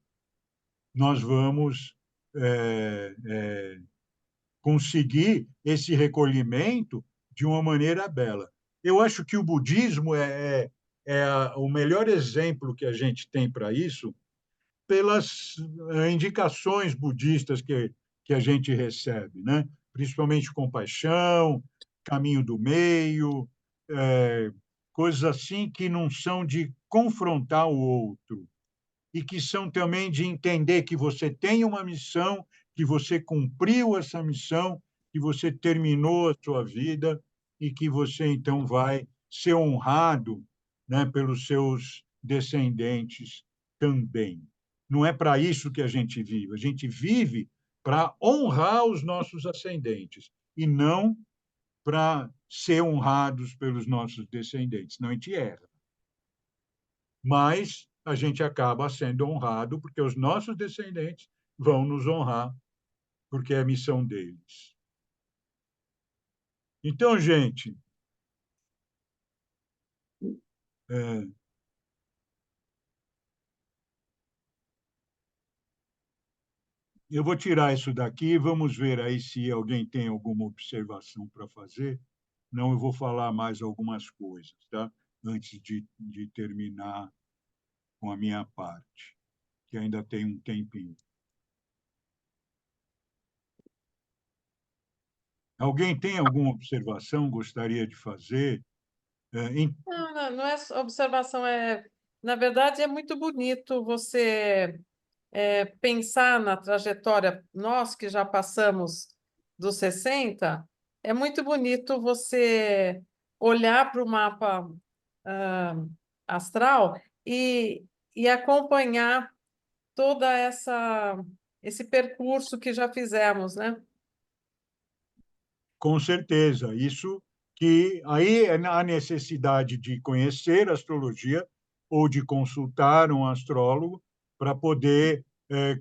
nós vamos conseguir esse recolhimento de uma maneira bela. Eu acho que o budismo é o melhor exemplo que a gente tem para isso, pelas indicações budistas que a gente recebe, né? Principalmente compaixão, caminho do meio, coisas assim que não são de confrontar o outro, e que são também de entender que você tem uma missão, que você cumpriu essa missão, que você terminou a sua vida e que você, então, vai ser honrado, né, pelos seus descendentes também. Não é para isso que a gente vive para honrar os nossos ascendentes e não para ser honrados pelos nossos descendentes. Não, a gente erra. Mas a gente acaba sendo honrado porque os nossos descendentes vão nos honrar, porque é a missão deles. Então, gente, eu vou tirar isso daqui, vamos ver aí se alguém tem alguma observação para fazer. Não, eu vou falar mais algumas coisas, tá? Antes de terminar com a minha parte, que ainda tem um tempinho. Alguém tem alguma observação, gostaria de fazer? Não é observação, na verdade, é muito bonito você pensar na trajetória, nós que já passamos dos 60, é muito bonito você olhar para o mapa astral e acompanhar toda esse percurso que já fizemos, né? Com certeza, isso que aí há necessidade de conhecer a astrologia ou de consultar um astrólogo para poder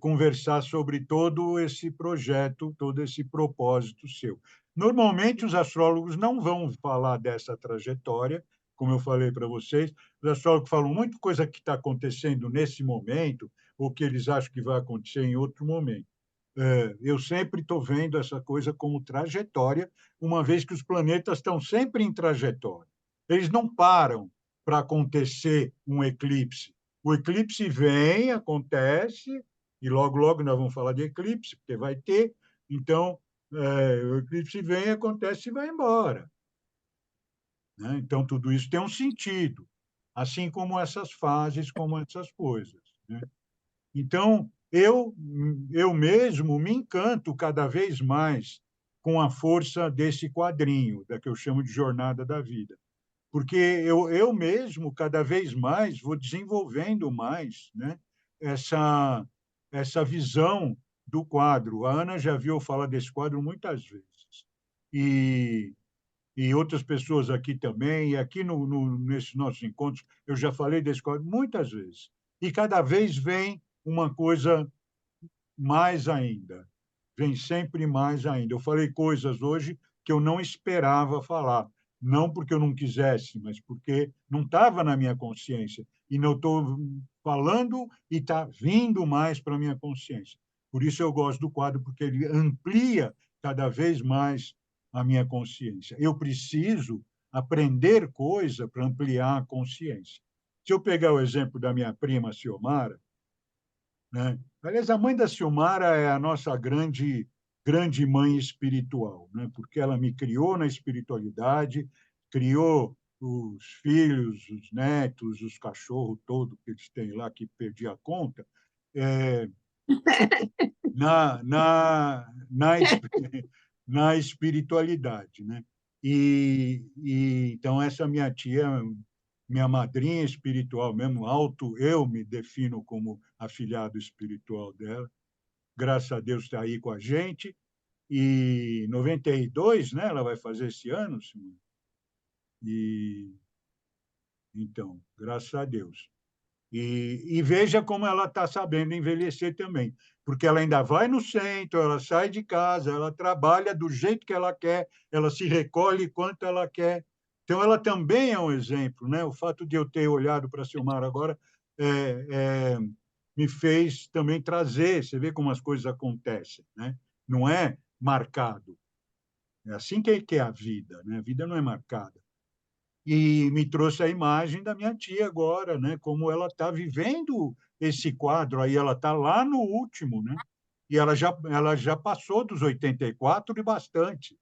conversar sobre todo esse projeto, todo esse propósito seu. Normalmente, os astrólogos não vão falar dessa trajetória, como eu falei para vocês. Os astrólogos falam muito coisa que está acontecendo nesse momento ou que eles acham que vai acontecer em outro momento. Eu sempre estou vendo essa coisa como trajetória, uma vez que os planetas estão sempre em trajetória. Eles não param para acontecer um eclipse. O eclipse vem, acontece, e logo, logo nós vamos falar de eclipse, porque vai ter. Então, o eclipse vem, acontece e vai embora. Né? Então, tudo isso tem um sentido, assim como essas fases, como essas coisas. Né? Então, eu mesmo me encanto cada vez mais com a força desse quadrinho, da que eu chamo de Jornada da Vida. Porque eu mesmo, cada vez mais, vou desenvolvendo mais, né, essa visão do quadro. A Ana já viu falar desse quadro muitas vezes. E e outras pessoas aqui também, e aqui nesses nossos encontros, eu já falei desse quadro muitas vezes. E cada vez vem uma coisa mais ainda, vem sempre mais ainda. Eu falei coisas hoje que eu não esperava falar, não porque eu não quisesse, mas porque não estava na minha consciência, e não estou falando e está vindo mais para a minha consciência. Por isso eu gosto do quadro, porque ele amplia cada vez mais a minha consciência. Eu preciso aprender coisa para ampliar a consciência. Se eu pegar o exemplo da minha prima Ciomara, né? Aliás, a mãe da Ciomara é a nossa grande mãe espiritual, né? Porque ela me criou na espiritualidade, criou os filhos, os netos, os cachorros, todo que eles têm lá, que perdi a conta, é, na, na, na, na espiritualidade, né? Então, essa minha tia, minha madrinha espiritual mesmo, eu me defino como afilhado espiritual dela, graças a Deus está aí com a gente, e 92, né, ela vai fazer esse ano, Simone? E, então, graças a Deus. E veja como ela está sabendo envelhecer também, porque ela ainda vai no centro, ela sai de casa, ela trabalha do jeito que ela quer, ela se recolhe quanto ela quer. Então, ela também é um exemplo, né? O fato de eu ter olhado para a Silmara agora me fez também trazer, você vê como as coisas acontecem, né? Não é marcado. É assim que é a vida, né? A vida não é marcada. E me trouxe a imagem da minha tia agora, né? Como ela está vivendo esse quadro. Aí ela está lá no último, né? E ela já passou dos 84 e bastante.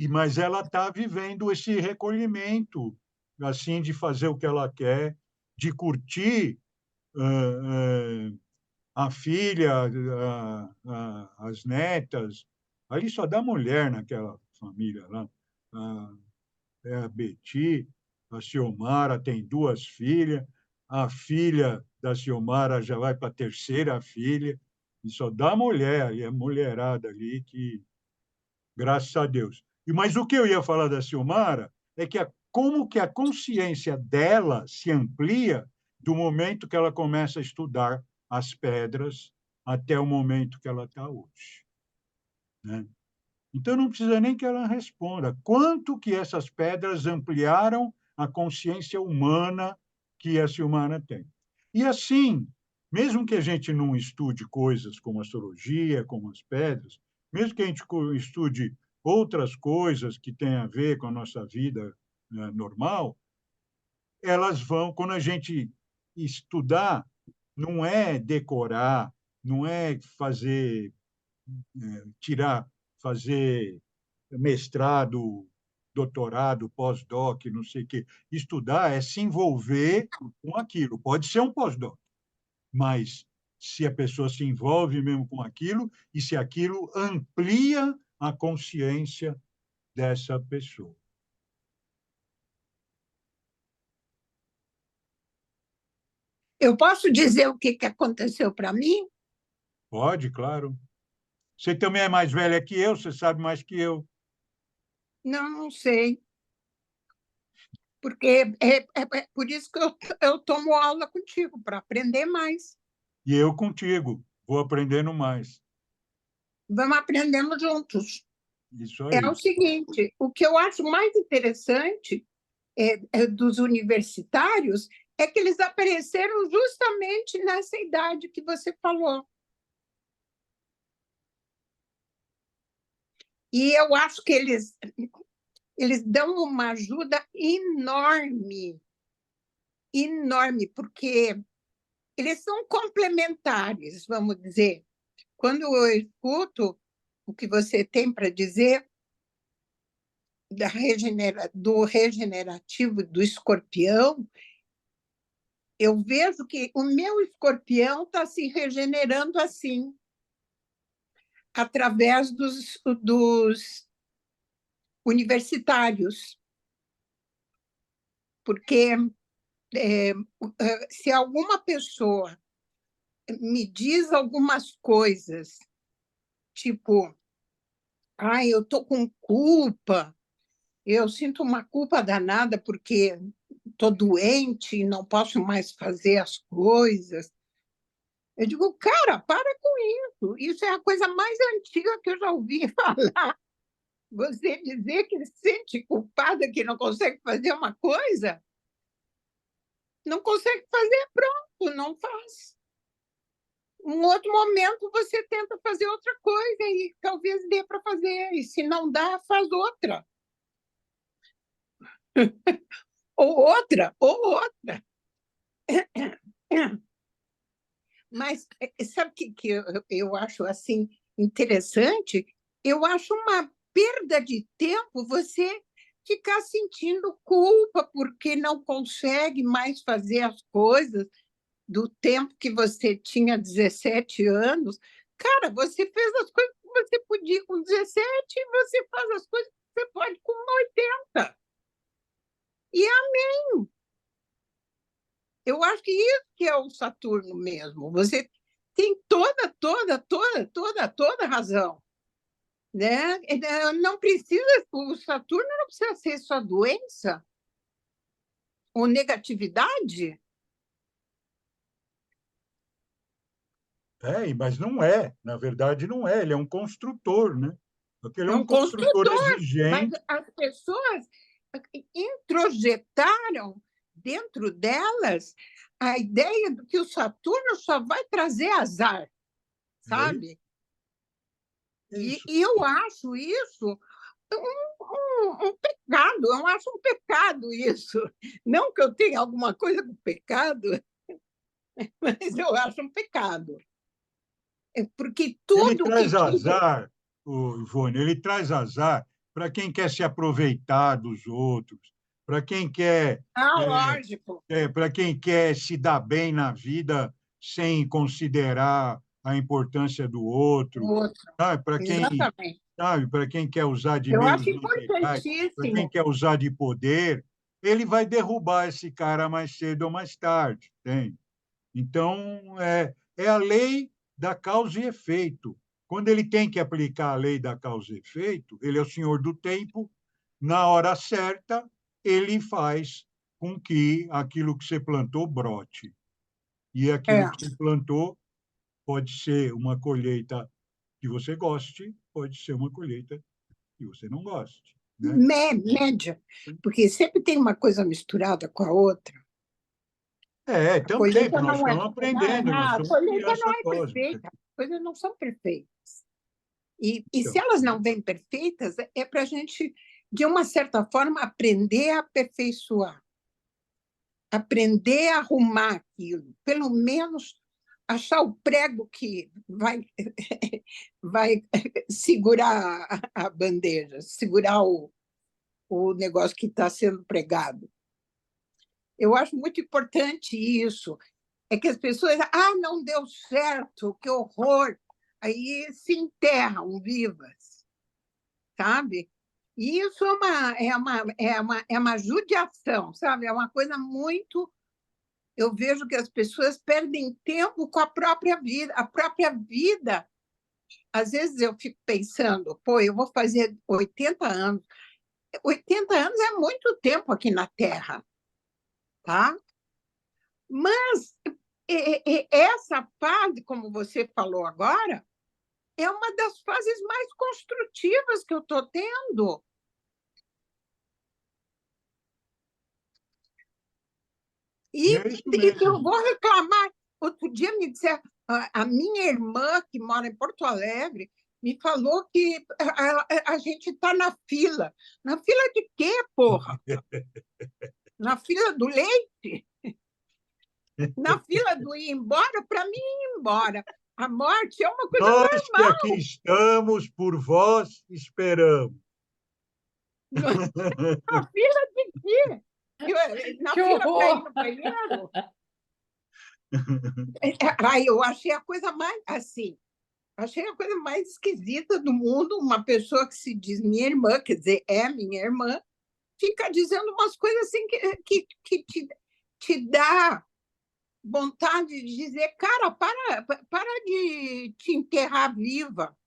Mas ela está vivendo esse recolhimento, assim, de fazer o que ela quer, de curtir a filha, as netas. Ali só dá mulher naquela família lá. É a Beti, a Ciomara tem 2 filhas, a filha da Ciomara já vai para a 3ª filha, e só dá mulher, e é mulherada ali que, graças a Deus. Mas o que eu ia falar da Ciomara é que como que a consciência dela se amplia do momento que ela começa a estudar as pedras até o momento que ela está hoje, né? Então, não precisa nem que ela responda. Quanto que essas pedras ampliaram a consciência humana que a Silmara tem? E assim, mesmo que a gente não estude coisas como astrologia, como as pedras, mesmo que a gente estude outras coisas que têm a ver com a nossa vida, né, normal, elas vão, quando a gente estudar, não é decorar, não é fazer mestrado, doutorado, pós-doc, não sei o quê. Estudar é se envolver com aquilo. Pode ser um pós-doc, mas se a pessoa se envolve mesmo com aquilo e se aquilo amplia a consciência dessa pessoa. Eu posso dizer o que aconteceu para mim? Pode, claro. Você também é mais velha que eu, você sabe mais que eu. Não sei. Porque é por isso que eu tomo aula contigo, para aprender mais. E eu contigo, vou aprendendo mais. Vamos aprendendo juntos. Isso aí. É o seguinte, o que eu acho mais interessante dos universitários é que eles apareceram justamente nessa idade que você falou. E eu acho que eles dão uma ajuda enorme, enorme, porque eles são complementares, vamos dizer. Quando eu escuto o que você tem para dizer do regenerativo do escorpião, eu vejo que o meu escorpião está se regenerando assim, através dos universitários. Porque se alguma pessoa me diz algumas coisas, tipo, Ai, eu estou com culpa, eu sinto uma culpa danada porque estou doente, não posso mais fazer as coisas. Eu digo, cara, para com isso. Isso é a coisa mais antiga que eu já ouvi falar. Você dizer que se sente culpada que não consegue fazer uma coisa, não consegue fazer, pronto, não faz. Um outro momento você tenta fazer outra coisa e talvez dê para fazer, e se não dá, faz outra. Ou outra. Mas sabe o que eu acho assim interessante? Eu acho uma perda de tempo você ficar sentindo culpa porque não consegue mais fazer as coisas do tempo que você tinha 17 anos. Cara, você fez as coisas que você podia com 17 e você faz as coisas que você pode com 80. E eu acho que isso que é o Saturno mesmo. Você tem toda razão, né? Não precisa, o Saturno não precisa ser só doença ou negatividade. Mas não é, na verdade não é, ele é um construtor, né? Porque ele É é um um construtor construtor, mas exigente. as pessoas introjetaram dentro delas a ideia de que o Saturno só vai trazer azar, É isso. sabe? É isso. E eu acho isso um pecado, eu acho um pecado isso. Não que eu tenha alguma coisa com pecado, mas eu acho um pecado. Porque Ele tudo que traz tinha. azar, o Ivone, ele traz azar para quem quer se aproveitar dos outros, para quem quer, Ah, lógico. para quem quer se dar bem na vida sem considerar a importância do O outro, outro. sabe? Exatamente. Para quem quer usar de Eu meios acho legais, para quem importantíssimo. quer usar de poder, ele vai derrubar esse cara mais cedo ou mais tarde, entende? Então, é a lei da causa e efeito. Quando ele tem que aplicar a lei da causa e efeito, ele é o senhor do tempo, na hora certa, ele faz com que aquilo que você plantou brote. E aquilo É. que você plantou pode ser uma colheita que você goste, pode ser uma colheita que você não goste, né? Média, porque sempre tem uma coisa misturada com a outra. A Tem um tempo, colheita nós não é. estamos aprendendo, nós A somos colheita criança não é cósmica. perfeita, as coisas não são perfeitas. E se Então, elas não vêm perfeitas, é para a gente, de uma certa forma, aprender a aperfeiçoar, aprender a arrumar aquilo, pelo menos achar o prego que vai, vai segurar a bandeja, segurar o negócio que está sendo pregado. Eu acho muito importante isso. É que as pessoas, não deu certo, que horror. Aí se enterram vivas, sabe? E isso é uma judiação, sabe? É uma coisa muito. Eu vejo que as pessoas perdem tempo com a própria vida. A própria vida, às vezes eu fico pensando, pô, eu vou fazer 80 anos. 80 anos é muito tempo aqui na Terra, tá? Mas essa fase, como você falou agora, é uma das fases mais construtivas que eu estou tendo. e E, é isso e eu mesmo. vou reclamar. Outro dia me disseram, a minha irmã, que mora em Porto Alegre, me falou que a gente está na fila. Na fila de quê, porra? Na fila do leite? Na fila do ir embora? Para mim, ir embora. A morte é uma coisa Nós que normal. aqui estamos, por vós esperamos. Na fila de quê? Na Que fila para ir horror! no banheiro? Eu achei a coisa mais assim, achei a coisa mais esquisita do mundo, uma pessoa que se diz minha irmã, quer dizer, é minha irmã, fica dizendo umas coisas assim que te dá vontade de dizer, cara, para de te enterrar viva.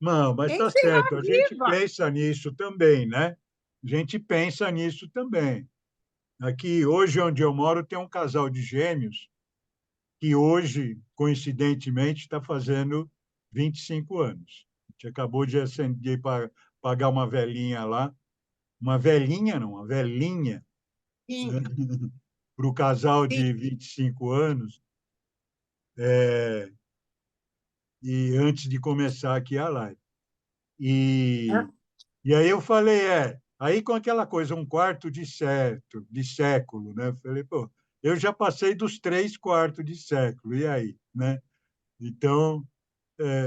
Não, mas está certo, a gente pensa nisso também, né? A gente pensa nisso também. Aqui, hoje, onde eu moro, tem um casal de gêmeos que hoje, coincidentemente, está fazendo 25 anos. A gente acabou de acender para pagar uma velhinha lá. Uma velhinha, não, uma velhinha, Sim, para o casal sim. de 25 anos, e antes de começar aqui a live. E aí eu falei, aí com aquela coisa, um quarto de século, né? Eu falei, pô, eu já passei dos 3 quartos de século, e aí, né? Então,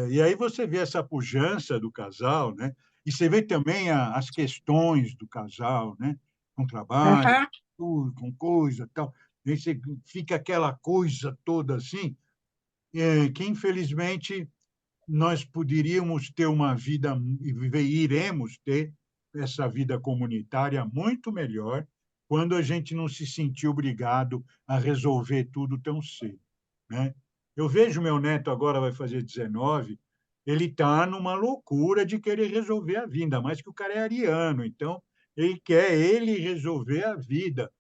e aí você vê essa pujança do casal, né? E você vê também as questões do casal, né? Com trabalho, Aham. tudo, com coisa, tal. Aí você fica aquela coisa toda assim, que infelizmente nós poderíamos ter uma vida, iremos ter essa vida comunitária muito melhor quando a gente não se sentir obrigado a resolver tudo tão cedo, né? Eu vejo meu neto agora vai fazer 19, ele está numa loucura de querer resolver a vida, ainda mais que o cara é ariano, então ele quer ele resolver a vida.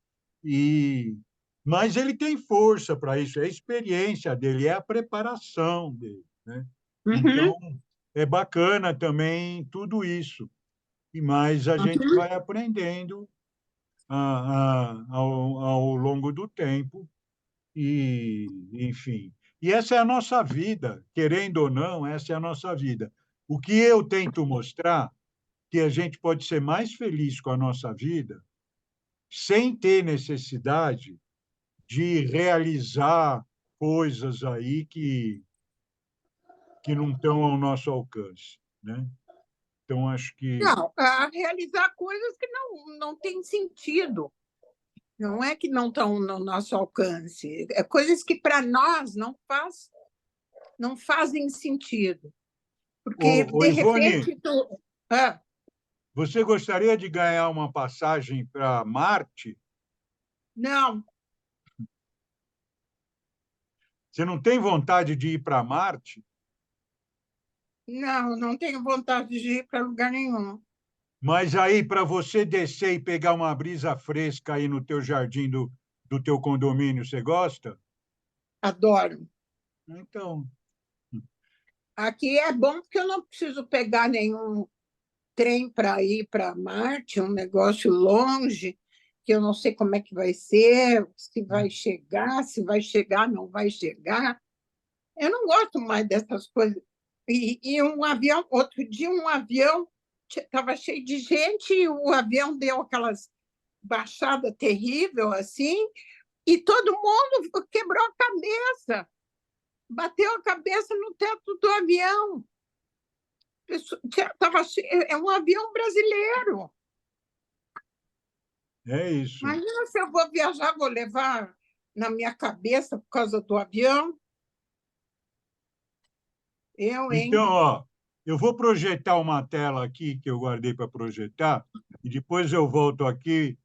E mas ele tem força para isso, é a experiência dele, é a preparação dele, né? Uhum, Então, é bacana também tudo isso. E mais a gente uhum. vai aprendendo ao longo do tempo e, enfim. E essa é a nossa vida, querendo ou não, essa é a nossa vida. O que eu tento mostrar que a gente pode ser mais feliz com a nossa vida sem ter necessidade de realizar coisas aí que não estão ao nosso alcance, né? Então, acho que. Não, a realizar coisas que não têm sentido. Não é que não estão no nosso alcance. É coisas que para nós não fazem sentido. Porque, Ô, de Ivone, repente, Ah, você gostaria de ganhar uma passagem para Marte? não, Você não tem vontade de ir para Marte? não tenho vontade de ir para lugar nenhum. Mas aí, para você descer e pegar uma brisa fresca aí no teu jardim do teu condomínio, você gosta? Adoro. Então, Aqui é bom porque eu não preciso pegar nenhum trem para ir para Marte, um negócio longe, que eu não sei como é que vai ser, se vai chegar, não vai chegar. Eu não gosto mais dessas coisas. E um avião, outro dia, um avião estava cheio de gente, e o avião deu aquelas baixadas terrível assim, e todo mundo quebrou a cabeça, bateu a cabeça no teto do avião. É um avião brasileiro. é isso. Imagina se eu vou viajar, vou levar na minha cabeça por causa do avião. Eu, Então, hein? ó, eu vou projetar uma tela aqui que eu guardei para projetar, e depois eu volto aqui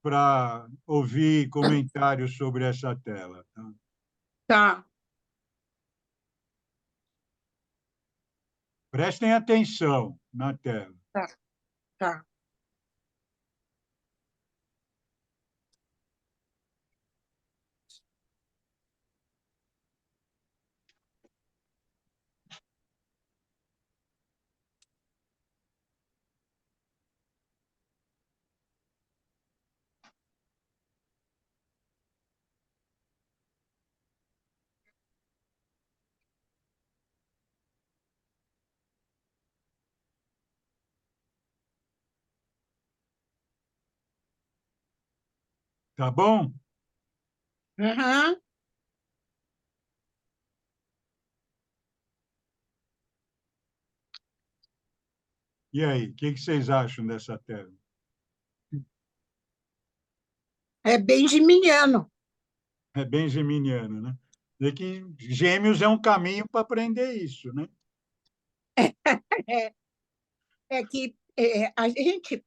para ouvir comentários sobre essa tela. Tá? Tá, Prestem atenção na tela. tá, tá. Tá bom? Uhum. E aí, o que vocês acham dessa tela? É bem geminiano. É bem geminiano, né? É que Gêmeos é um caminho para aprender isso, né? É, é que a gente,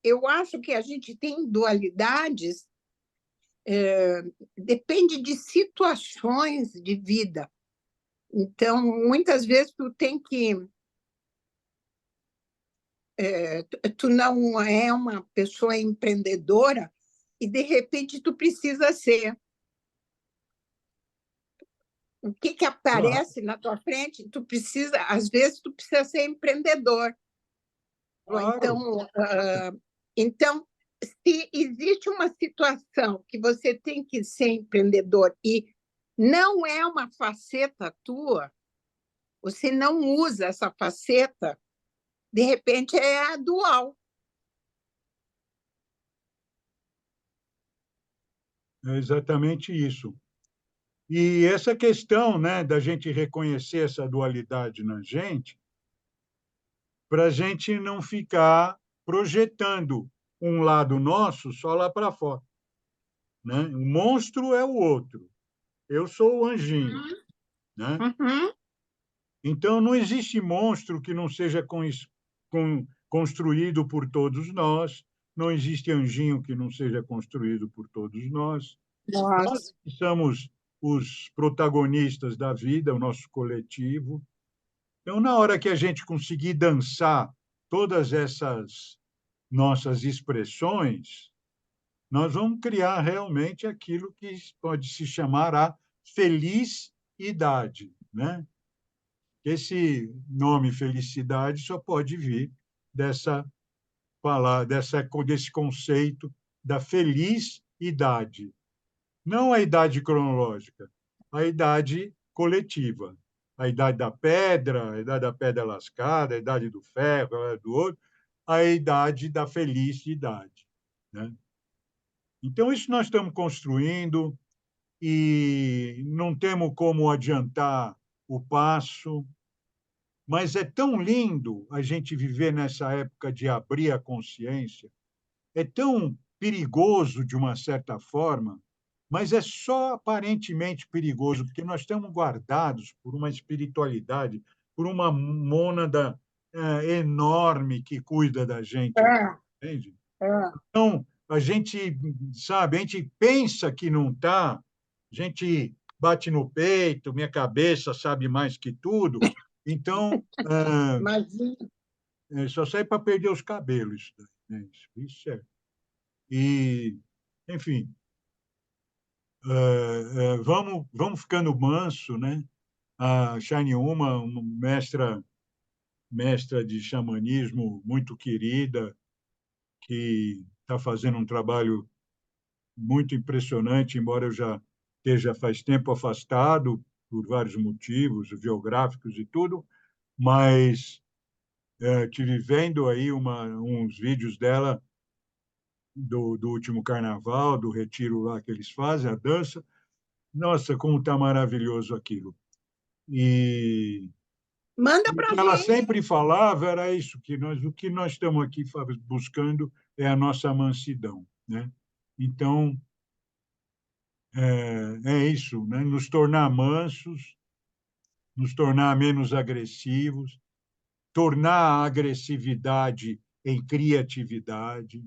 eu acho que a gente tem dualidades, depende de situações de vida. Então, muitas vezes tu tem que tu não é uma pessoa empreendedora e, de repente, tu precisa ser. O que aparece na tua frente, tu precisa, às vezes, tu precisa ser empreendedor. Claro. Então, se existe uma situação que você tem que ser empreendedor e não é uma faceta tua, você não usa essa faceta, de repente é a dual. É exatamente isso. E essa questão, né, da gente reconhecer essa dualidade na gente, para a gente não ficar projetando um lado nosso só lá para fora, né? O monstro é o outro, eu sou o anjinho, né? Uhum. Então, não existe monstro que não seja construído por todos nós, não existe anjinho que não seja construído por todos nós. Nós Nossa. somos os protagonistas da vida, o nosso coletivo. Então, na hora que a gente conseguir dançar todas essas nossas expressões, nós vamos criar realmente aquilo que pode se chamar a felicidade, né? Esse nome felicidade só pode vir dessa palavra, desse conceito da felicidade. Não a idade cronológica, a idade coletiva. A idade da pedra, a idade da pedra lascada, a idade do ferro, a idade do ouro, a idade da felicidade, né? Então, isso nós estamos construindo e não temos como adiantar o passo, mas é tão lindo a gente viver nessa época de abrir a consciência, é tão perigoso de uma certa forma, mas é só aparentemente perigoso, porque nós estamos guardados por uma espiritualidade, por uma mônada enorme que cuida da gente, entende? Então, a gente, sabe, a gente pensa que não está, a gente bate no peito, minha cabeça sabe mais que tudo, então, Imagina. só sai para perder os cabelos. Né? Isso é. E, enfim, vamos ficando manso, né? A Shine uma mestra de xamanismo muito querida, que está fazendo um trabalho muito impressionante, embora eu já esteja faz tempo afastado por vários motivos geográficos e tudo, mas tive vendo aí uns vídeos dela do último carnaval, do retiro lá que eles fazem, a dança. Nossa, como está maravilhoso aquilo. E Manda o para que a ela gente. sempre falava era isso, que o que nós estamos aqui buscando é a nossa mansidão, né? Então, é isso, né? Nos tornar mansos, nos tornar menos agressivos, tornar a agressividade em criatividade,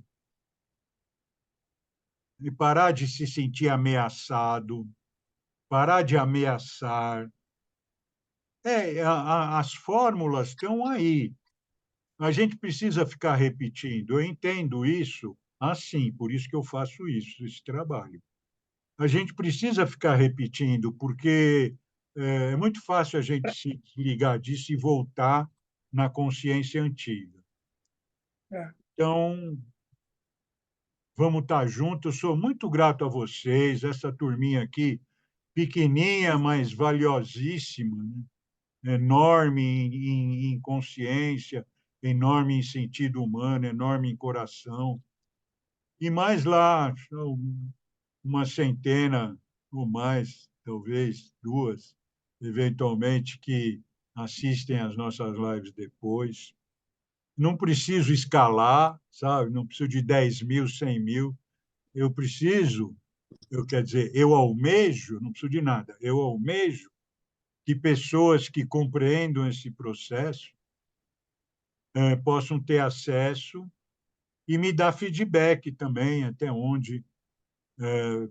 e parar de se sentir ameaçado, parar de ameaçar. As fórmulas estão aí. A gente precisa ficar repetindo. Eu entendo isso assim, por isso que eu faço isso, esse trabalho. A gente precisa ficar repetindo, porque é muito fácil a gente se desligar disso e voltar na consciência antiga. Então, vamos estar juntos. Eu sou muito grato a vocês, essa turminha aqui, pequenininha, mas valiosíssima, né? Enorme em consciência, enorme em sentido humano, enorme em coração. E mais lá, uma centena ou mais, talvez duas, eventualmente, que assistem às nossas lives depois. Não preciso escalar, sabe? Não preciso de 10 mil, 100 mil. Quer dizer, eu almejo, não preciso de nada, eu almejo que pessoas que compreendam esse processo possam ter acesso e me dar feedback também, até onde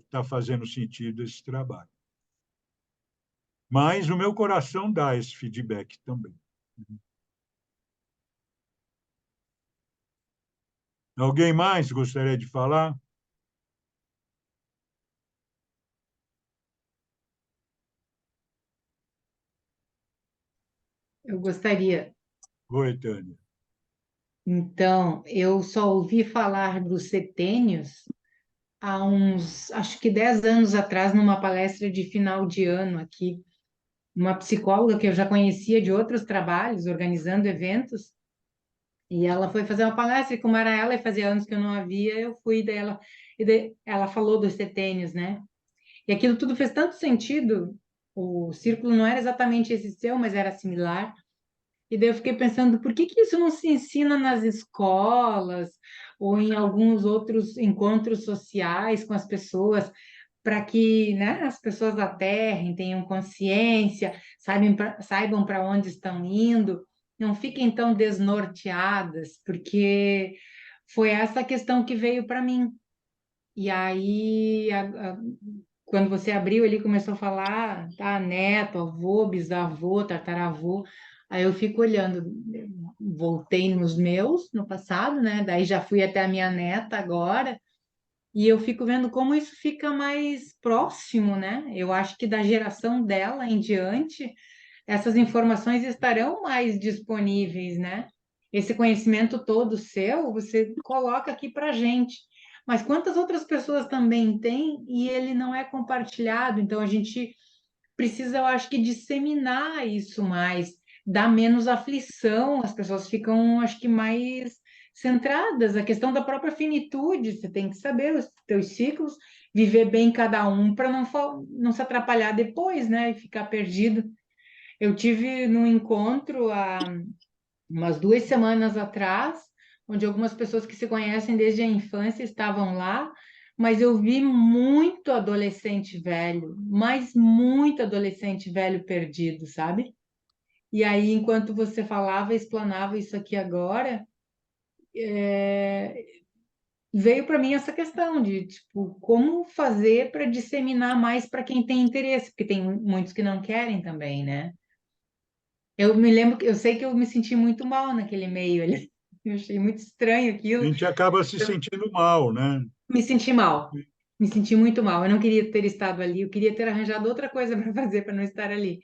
está fazendo sentido esse trabalho. Mas o meu coração dá esse feedback também. Alguém mais gostaria de falar? Eu gostaria. Oi, Tânia. Então, eu só ouvi falar dos setênios há uns, acho que 10 anos atrás, numa palestra de final de ano aqui. Uma psicóloga que eu já conhecia de outros trabalhos, organizando eventos, e ela foi fazer uma palestra, e como era ela, e fazia anos que eu não a via, eu fui, e daí ela falou dos setênios, né? E aquilo tudo fez tanto sentido, o círculo não era exatamente esse seu, mas era similar, e daí eu fiquei pensando, por que que isso não se ensina nas escolas ou em alguns outros encontros sociais com as pessoas, para que, né, as pessoas aterrem, tenham consciência, saibam para onde estão indo, não fiquem tão desnorteadas, porque foi essa questão que veio para mim. E aí, quando você abriu ali, começou a falar, tá, neto, avô, bisavô, tataravô, aí eu fico olhando, voltei nos meus, no passado, né, daí já fui até a minha neta agora, e eu fico vendo como isso fica mais próximo, né, eu acho que da geração dela em diante, essas informações estarão mais disponíveis, né? Esse conhecimento todo seu, você coloca aqui para gente. Mas quantas outras pessoas também têm e ele não é compartilhado? Então a gente precisa, eu acho que, disseminar isso mais, dar menos aflição, as pessoas ficam, acho que, mais centradas. A questão da própria finitude, você tem que saber os teus ciclos, viver bem cada um para não se atrapalhar depois, né? E ficar perdido. Eu tive num encontro há umas 2 semanas atrás, onde algumas pessoas que se conhecem desde a infância estavam lá, mas eu vi muito adolescente velho, mas muito adolescente velho perdido, sabe? E aí, enquanto você falava, explanava isso aqui agora, veio para mim essa questão de, tipo, como fazer para disseminar mais para quem tem interesse, porque tem muitos que não querem também, né? Eu me lembro, eu sei que eu me senti muito mal naquele meio ali. Eu achei muito estranho A aquilo. gente acaba se Eu sentindo mal, né? me senti mal. Me senti muito mal. Eu não queria ter estado ali. Eu queria ter arranjado outra coisa para fazer para não estar ali.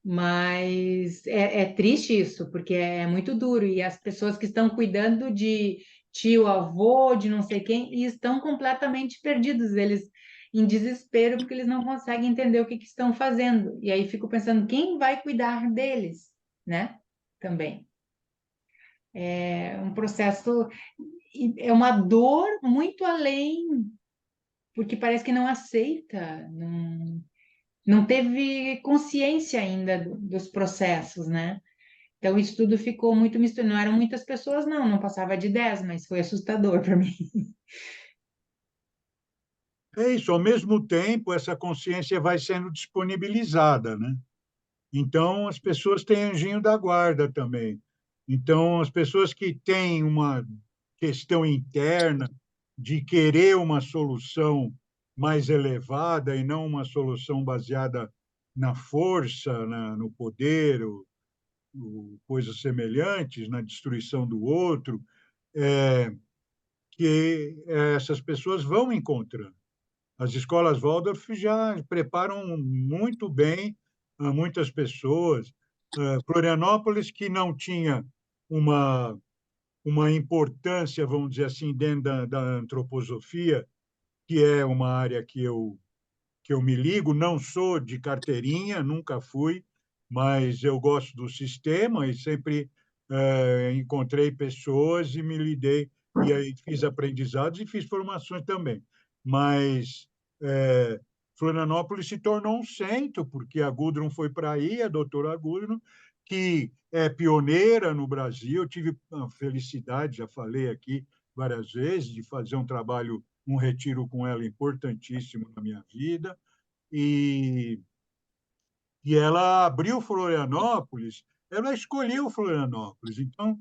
Mas é triste isso, porque é muito duro. E as pessoas que estão cuidando de tio, avô, de não sei quem, e estão completamente perdidos. Eles em desespero porque eles não conseguem entender o que que estão fazendo. E aí fico pensando, quem vai cuidar deles, né? Também. É um processo, é uma dor muito além, porque parece que não aceita, não teve consciência ainda dos processos, né? Então, isso tudo ficou muito misturado. Não eram muitas pessoas, não passava de 10, mas foi assustador para mim. É isso, ao mesmo tempo, essa consciência vai sendo disponibilizada, né? Então, as pessoas têm anjinho da guarda também. Então, as pessoas que têm uma questão interna de querer uma solução mais elevada e não uma solução baseada na força, no poder, coisas semelhantes, na destruição do outro, é, que essas pessoas vão encontrando. As escolas Waldorf já preparam muito bem muitas pessoas. Florianópolis, que não tinha uma, uma importância, vamos dizer assim, dentro da antroposofia, que é uma área que eu me ligo, não sou de carteirinha, nunca fui, mas eu gosto do sistema e sempre encontrei pessoas e me lidei, e aí fiz aprendizados e fiz formações também. Mas Florianópolis se tornou um centro, porque a Gudrun foi para aí, a doutora Gudrun, que é pioneira no Brasil. Eu tive a felicidade, já falei aqui várias vezes, de fazer um trabalho, um retiro com ela importantíssimo na minha vida, e, e ela abriu Florianópolis, ela escolheu Florianópolis. Então,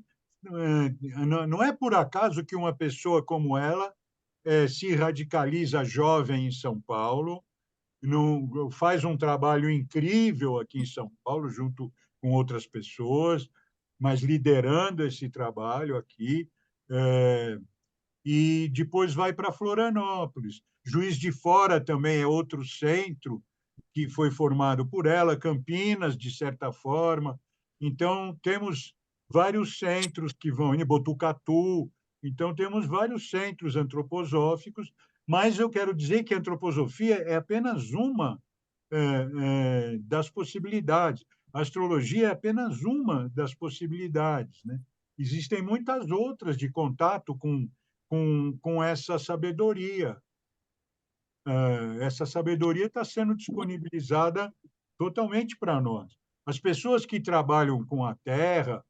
não é por acaso que uma pessoa como ela se radicaliza jovem em São Paulo, faz um trabalho incrível aqui em São Paulo, junto com outras pessoas, mas liderando esse trabalho aqui. e depois vai para Florianópolis. Juiz de Fora também é outro centro que foi formado por ela, Campinas, de certa forma. Então, temos vários centros que vão em Botucatu, então temos vários centros antroposóficos, mas eu quero dizer que a antroposofia é apenas uma das possibilidades. A astrologia é apenas uma das possibilidades, né? Existem muitas outras de contato com essa sabedoria. Essa sabedoria está sendo disponibilizada totalmente para nós. As pessoas que trabalham com a terra,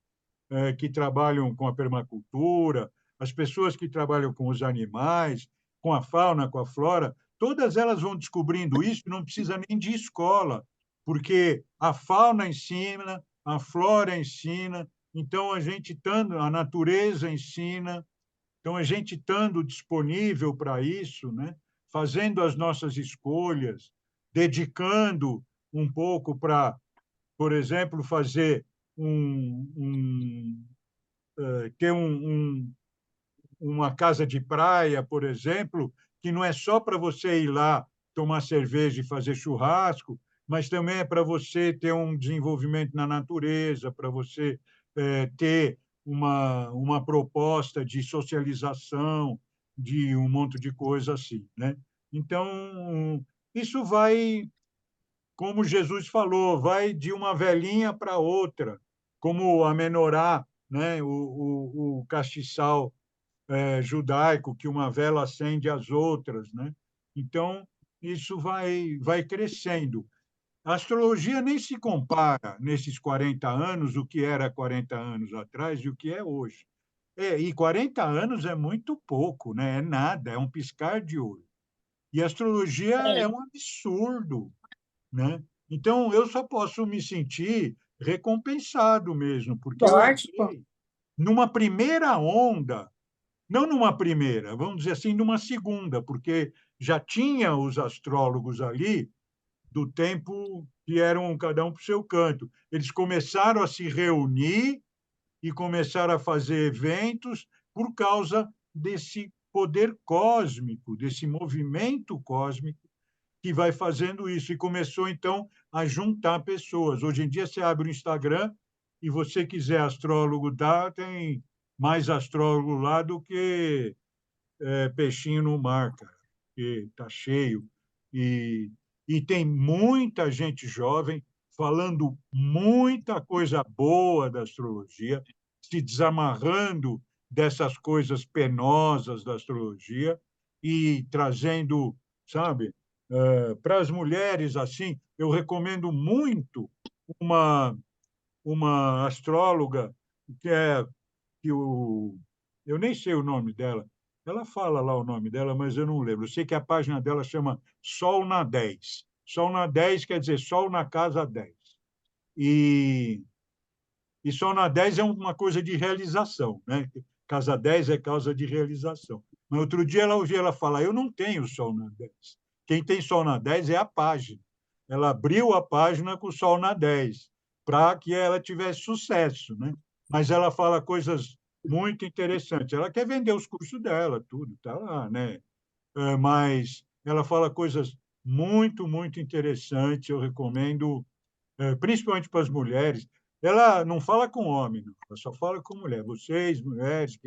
que trabalham com a permacultura, as pessoas que trabalham com os animais, com a fauna, com a flora, todas elas vão descobrindo isso, não precisa nem de escola, porque a fauna ensina, a flora ensina, então a gente estando, a natureza ensina, então a gente estando disponível para isso, né? Fazendo as nossas escolhas, dedicando um pouco para, por exemplo, fazer ter uma casa de praia, por exemplo, que não é só para você ir lá tomar cerveja e fazer churrasco, mas também é para você ter um desenvolvimento na natureza, para você ter uma proposta de socialização, de um monte de coisa assim, né? Então, isso vai, como Jesus falou, vai de uma velhinha para outra, como a menorá, né? O castiçal judaico, que uma vela acende as outras, né? Então, isso vai crescendo. A astrologia nem se compara, nesses 40 anos, o que era 40 anos atrás e o que é hoje. E 40 anos é muito pouco, né? É nada, é um piscar de olho. E a astrologia é um absurdo, né? Então, eu só posso me sentir recompensado mesmo, porque eu Lógico. entrei numa primeira onda, não numa primeira, vamos dizer assim, numa segunda, porque já tinha os astrólogos ali do tempo que eram cada um para o seu canto. Eles começaram a se reunir e começaram a fazer eventos por causa desse poder cósmico, desse movimento cósmico que vai fazendo isso. E começou, então, a juntar pessoas. Hoje em dia, você abre o Instagram e você quiser astrólogo, tem mais astrólogo lá do que peixinho no mar, cara, que está cheio. E, e tem muita gente jovem falando muita coisa boa da astrologia, se desamarrando dessas coisas penosas da astrologia e trazendo, sabe, para as mulheres, assim, eu recomendo muito uma, uma astróloga que é que eu nem sei o nome dela. Ela fala lá o nome dela, mas eu não lembro. Eu sei que a página dela chama Sol na 10. Sol na 10 quer dizer Sol na casa 10. E, e Sol na 10 é uma coisa de realização, né? Casa 10 é causa de realização. Mas outro dia ela ouvi ela falar: eu não tenho Sol na 10. Quem tem Sol na 10 é a página. Ela abriu a página com Sol na 10 para que ela tivesse sucesso, né? Mas ela fala coisas muito interessantes. Ela quer vender os cursos dela, tudo, tá lá, né? Mas ela fala coisas muito, muito interessantes. Eu recomendo, principalmente para as mulheres. Ela não fala com homem, não. Ela só fala com mulher. Vocês, mulheres,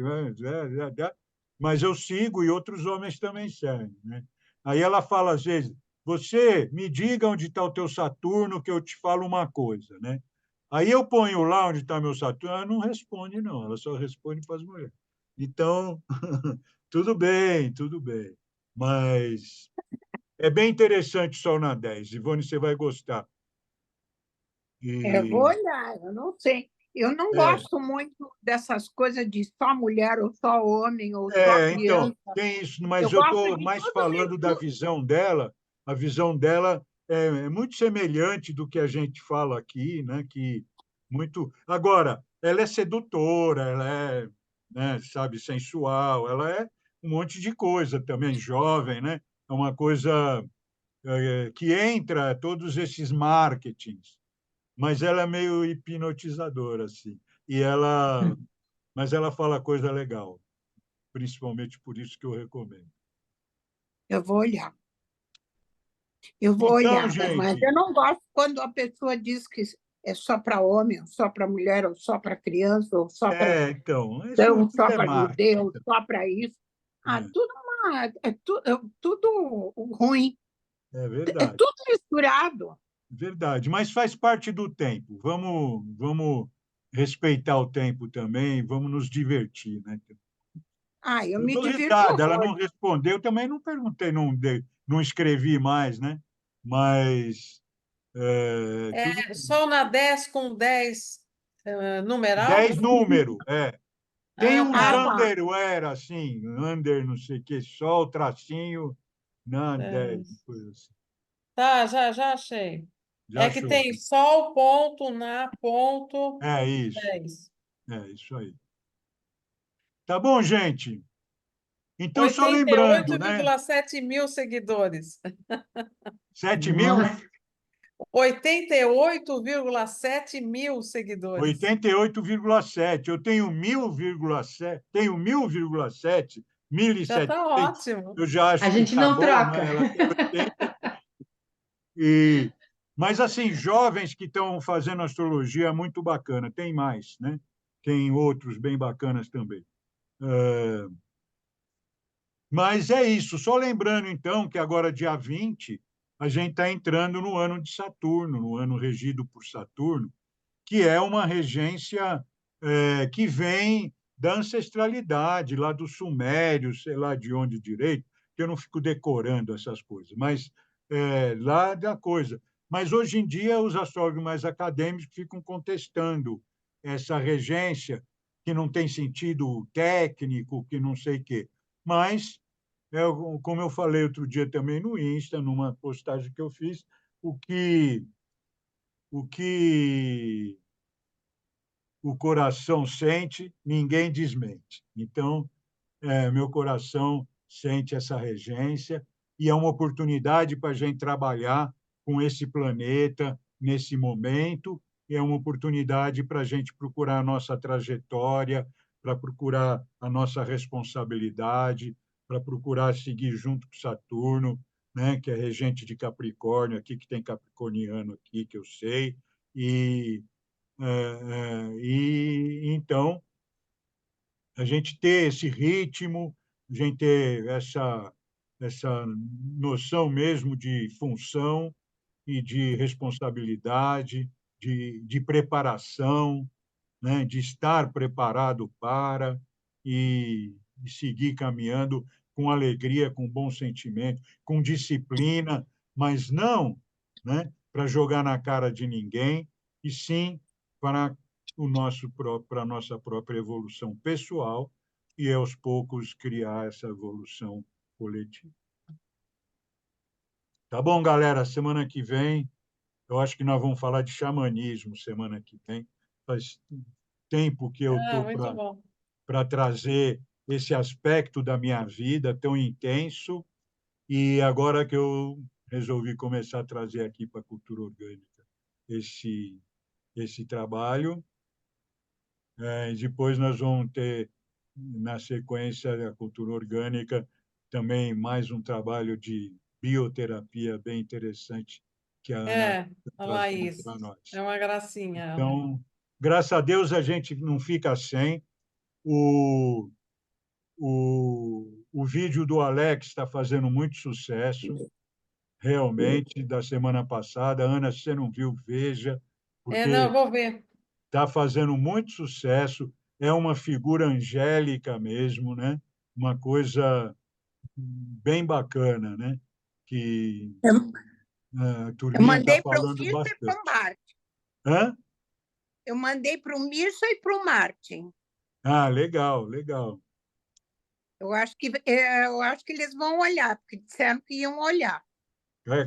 mas eu sigo e outros homens também seguem, né? Aí ela fala às vezes: você me diga onde está o teu Saturno que eu te falo uma coisa, né? Aí eu ponho lá onde está meu Saturno, ela não responde, não, ela só responde para as mulheres. Então, tudo bem, tudo bem. Mas é bem interessante Sol na 10. Ivone, você vai gostar. Eu vou E, olhar, eu não sei. Eu não é, gosto muito dessas coisas de só mulher, ou só homem, ou só então, criança. tem isso, Eu mas eu gosto estou de mais tudo falando da isso. visão dela. A visão dela é muito semelhante do que a gente fala aqui, né? Que muito. Agora, ela é sedutora, ela é, né, sabe, sensual, ela é um monte de coisa também, jovem, né? É uma coisa que entra todos esses marketings, mas ela é meio hipnotizadora, assim. Mas ela fala coisa legal. principalmente por isso que eu recomendo. Eu vou olhar. Eu vou Então, olhar, mas gente, eu não gosto quando a pessoa diz que é só para homem, ou só para mulher, ou só para criança, ou só para então, isso cristão, tudo só é para marketing. judeu, só para isso. Ah, É, tudo ruim, é é verdade, tudo misturado. verdade. Mas faz parte do tempo. Vamos respeitar o tempo também, vamos nos divertir, né? Ah, eu Eu me dou divirto risada, ela não horrores. respondeu, eu também não perguntei, não escrevi mais, né? Mas tudo É, Sol na 10 com 10 numeral? 10 número, é. Tem Ah, uns Ah, tá. tá. underwear, assim, under não sei o que, sol, tracinho, não, 10, 10. coisa assim. Tá, já achei. Já É que achou? tem sol, ponto, na, ponto, É isso, 10. é isso aí. Tá bom, gente? Então, só Oitenta e lembrando, oito né? vírgula sete mil seguidores. 7.000, Nossa, 88,7 mil seguidores. 88,7. Eu tenho 1.000,7, tenho 1.000,7, Já está 1.700. ótimo. Eu já a acho que gente está não bom, troca. né? Ela tem 80. E, mas, assim, jovens que estão fazendo astrologia é muito bacana. Tem mais, né? Tem outros bem bacanas também. Mas é isso. Só lembrando, então, que agora, dia 20, a gente está entrando no ano de Saturno, no ano regido por Saturno, que é uma regência que vem da ancestralidade, lá dos sumérios, sei lá de onde direito, que eu não fico decorando essas coisas, mas lá da coisa. Mas hoje em dia os astrólogos mais acadêmicos ficam contestando essa regência, que não tem sentido técnico, que não sei o quê. Mas, como eu falei outro dia também no Insta, numa postagem que eu fiz, o que o coração sente, ninguém desmente. Então, meu coração sente essa regência e é uma oportunidade para a gente trabalhar com esse planeta nesse momento, e é uma oportunidade para a gente procurar a nossa trajetória, para procurar a nossa responsabilidade, para procurar seguir junto com Saturno, né, que é regente de Capricórnio, aqui que tem capricorniano aqui, que eu sei, e, então a gente ter esse ritmo, a gente ter essa noção mesmo de função e de responsabilidade, de preparação, né? De estar preparado para e seguir caminhando com alegria, com bom sentimento, com disciplina, mas não, né, para jogar na cara de ninguém, e sim para para a nossa própria evolução pessoal e, aos poucos, criar essa evolução coletiva. Tá bom, galera? Semana que vem, eu acho que nós vamos falar de xamanismo semana que vem. Faz tempo que eu Ah, estou muito bom. para trazer esse aspecto da minha vida tão intenso, e agora que eu resolvi começar a trazer aqui para a cultura orgânica esse, esse trabalho. E depois nós vamos ter, na sequência da cultura orgânica, também mais um trabalho de bioterapia bem interessante que a Ana É, está a trazendo Laís. para nós. É uma gracinha ela. Então, graças a Deus, a gente não fica sem. O, o vídeo do Alex está fazendo muito sucesso, realmente, da semana passada. Ana, se você não viu, veja, Não, eu porque vou ver. está fazendo muito sucesso. É uma figura angélica mesmo, né? Uma coisa bem bacana, né? Que Eu, a eu turminha está mandei para o falando Mirko e para o bastante. Martin. Hã? Eu mandei para o Mirko e para o Martin. Ah, legal, legal. Eu acho que eles vão olhar, porque disseram que iam olhar.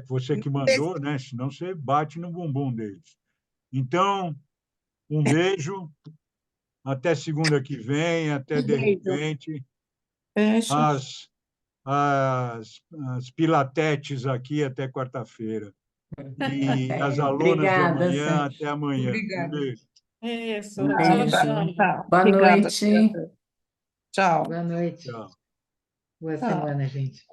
Você que mandou, né? Senão você bate no bumbum deles. Então, um beijo, até segunda que vem, até Um de beijo. repente. Beijo. As, as pilatetes aqui até quarta-feira. E as alunas de Obrigada, amanhã Sérgio. até amanhã. Um Obrigada. beijo. Isso, Um tchau, beijo. tchau. Boa Obrigada. noite. Tchau. Boa noite. Tchau. Boa Tchau. semana, gente.